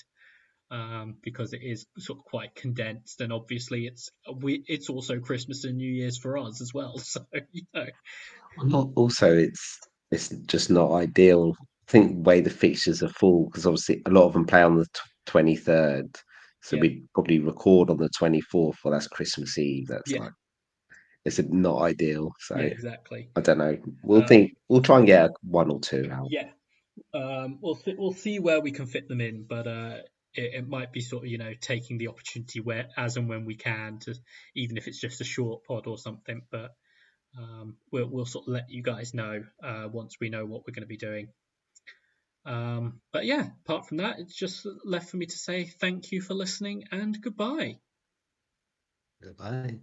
Because it is sort of quite condensed, and obviously it's also Christmas and New Year's for us as well. So Well, not also it's just not ideal. I think the way the fixtures are full because obviously a lot of them play on the 23rd, so yeah, we probably record on the 24th. Well, that's Christmas Eve. That's yeah, like it's not ideal. yeah, So exactly. I don't know. Um, We'll try and get one or two out. yeah, we'll see where we can fit them in, but it might be sort of taking the opportunity where as and when we can to, even if it's just a short pod or something. But we'll sort of let you guys know once we know what we're going to be doing. But yeah, apart from that, it's just left for me to say thank you for listening and goodbye. Goodbye.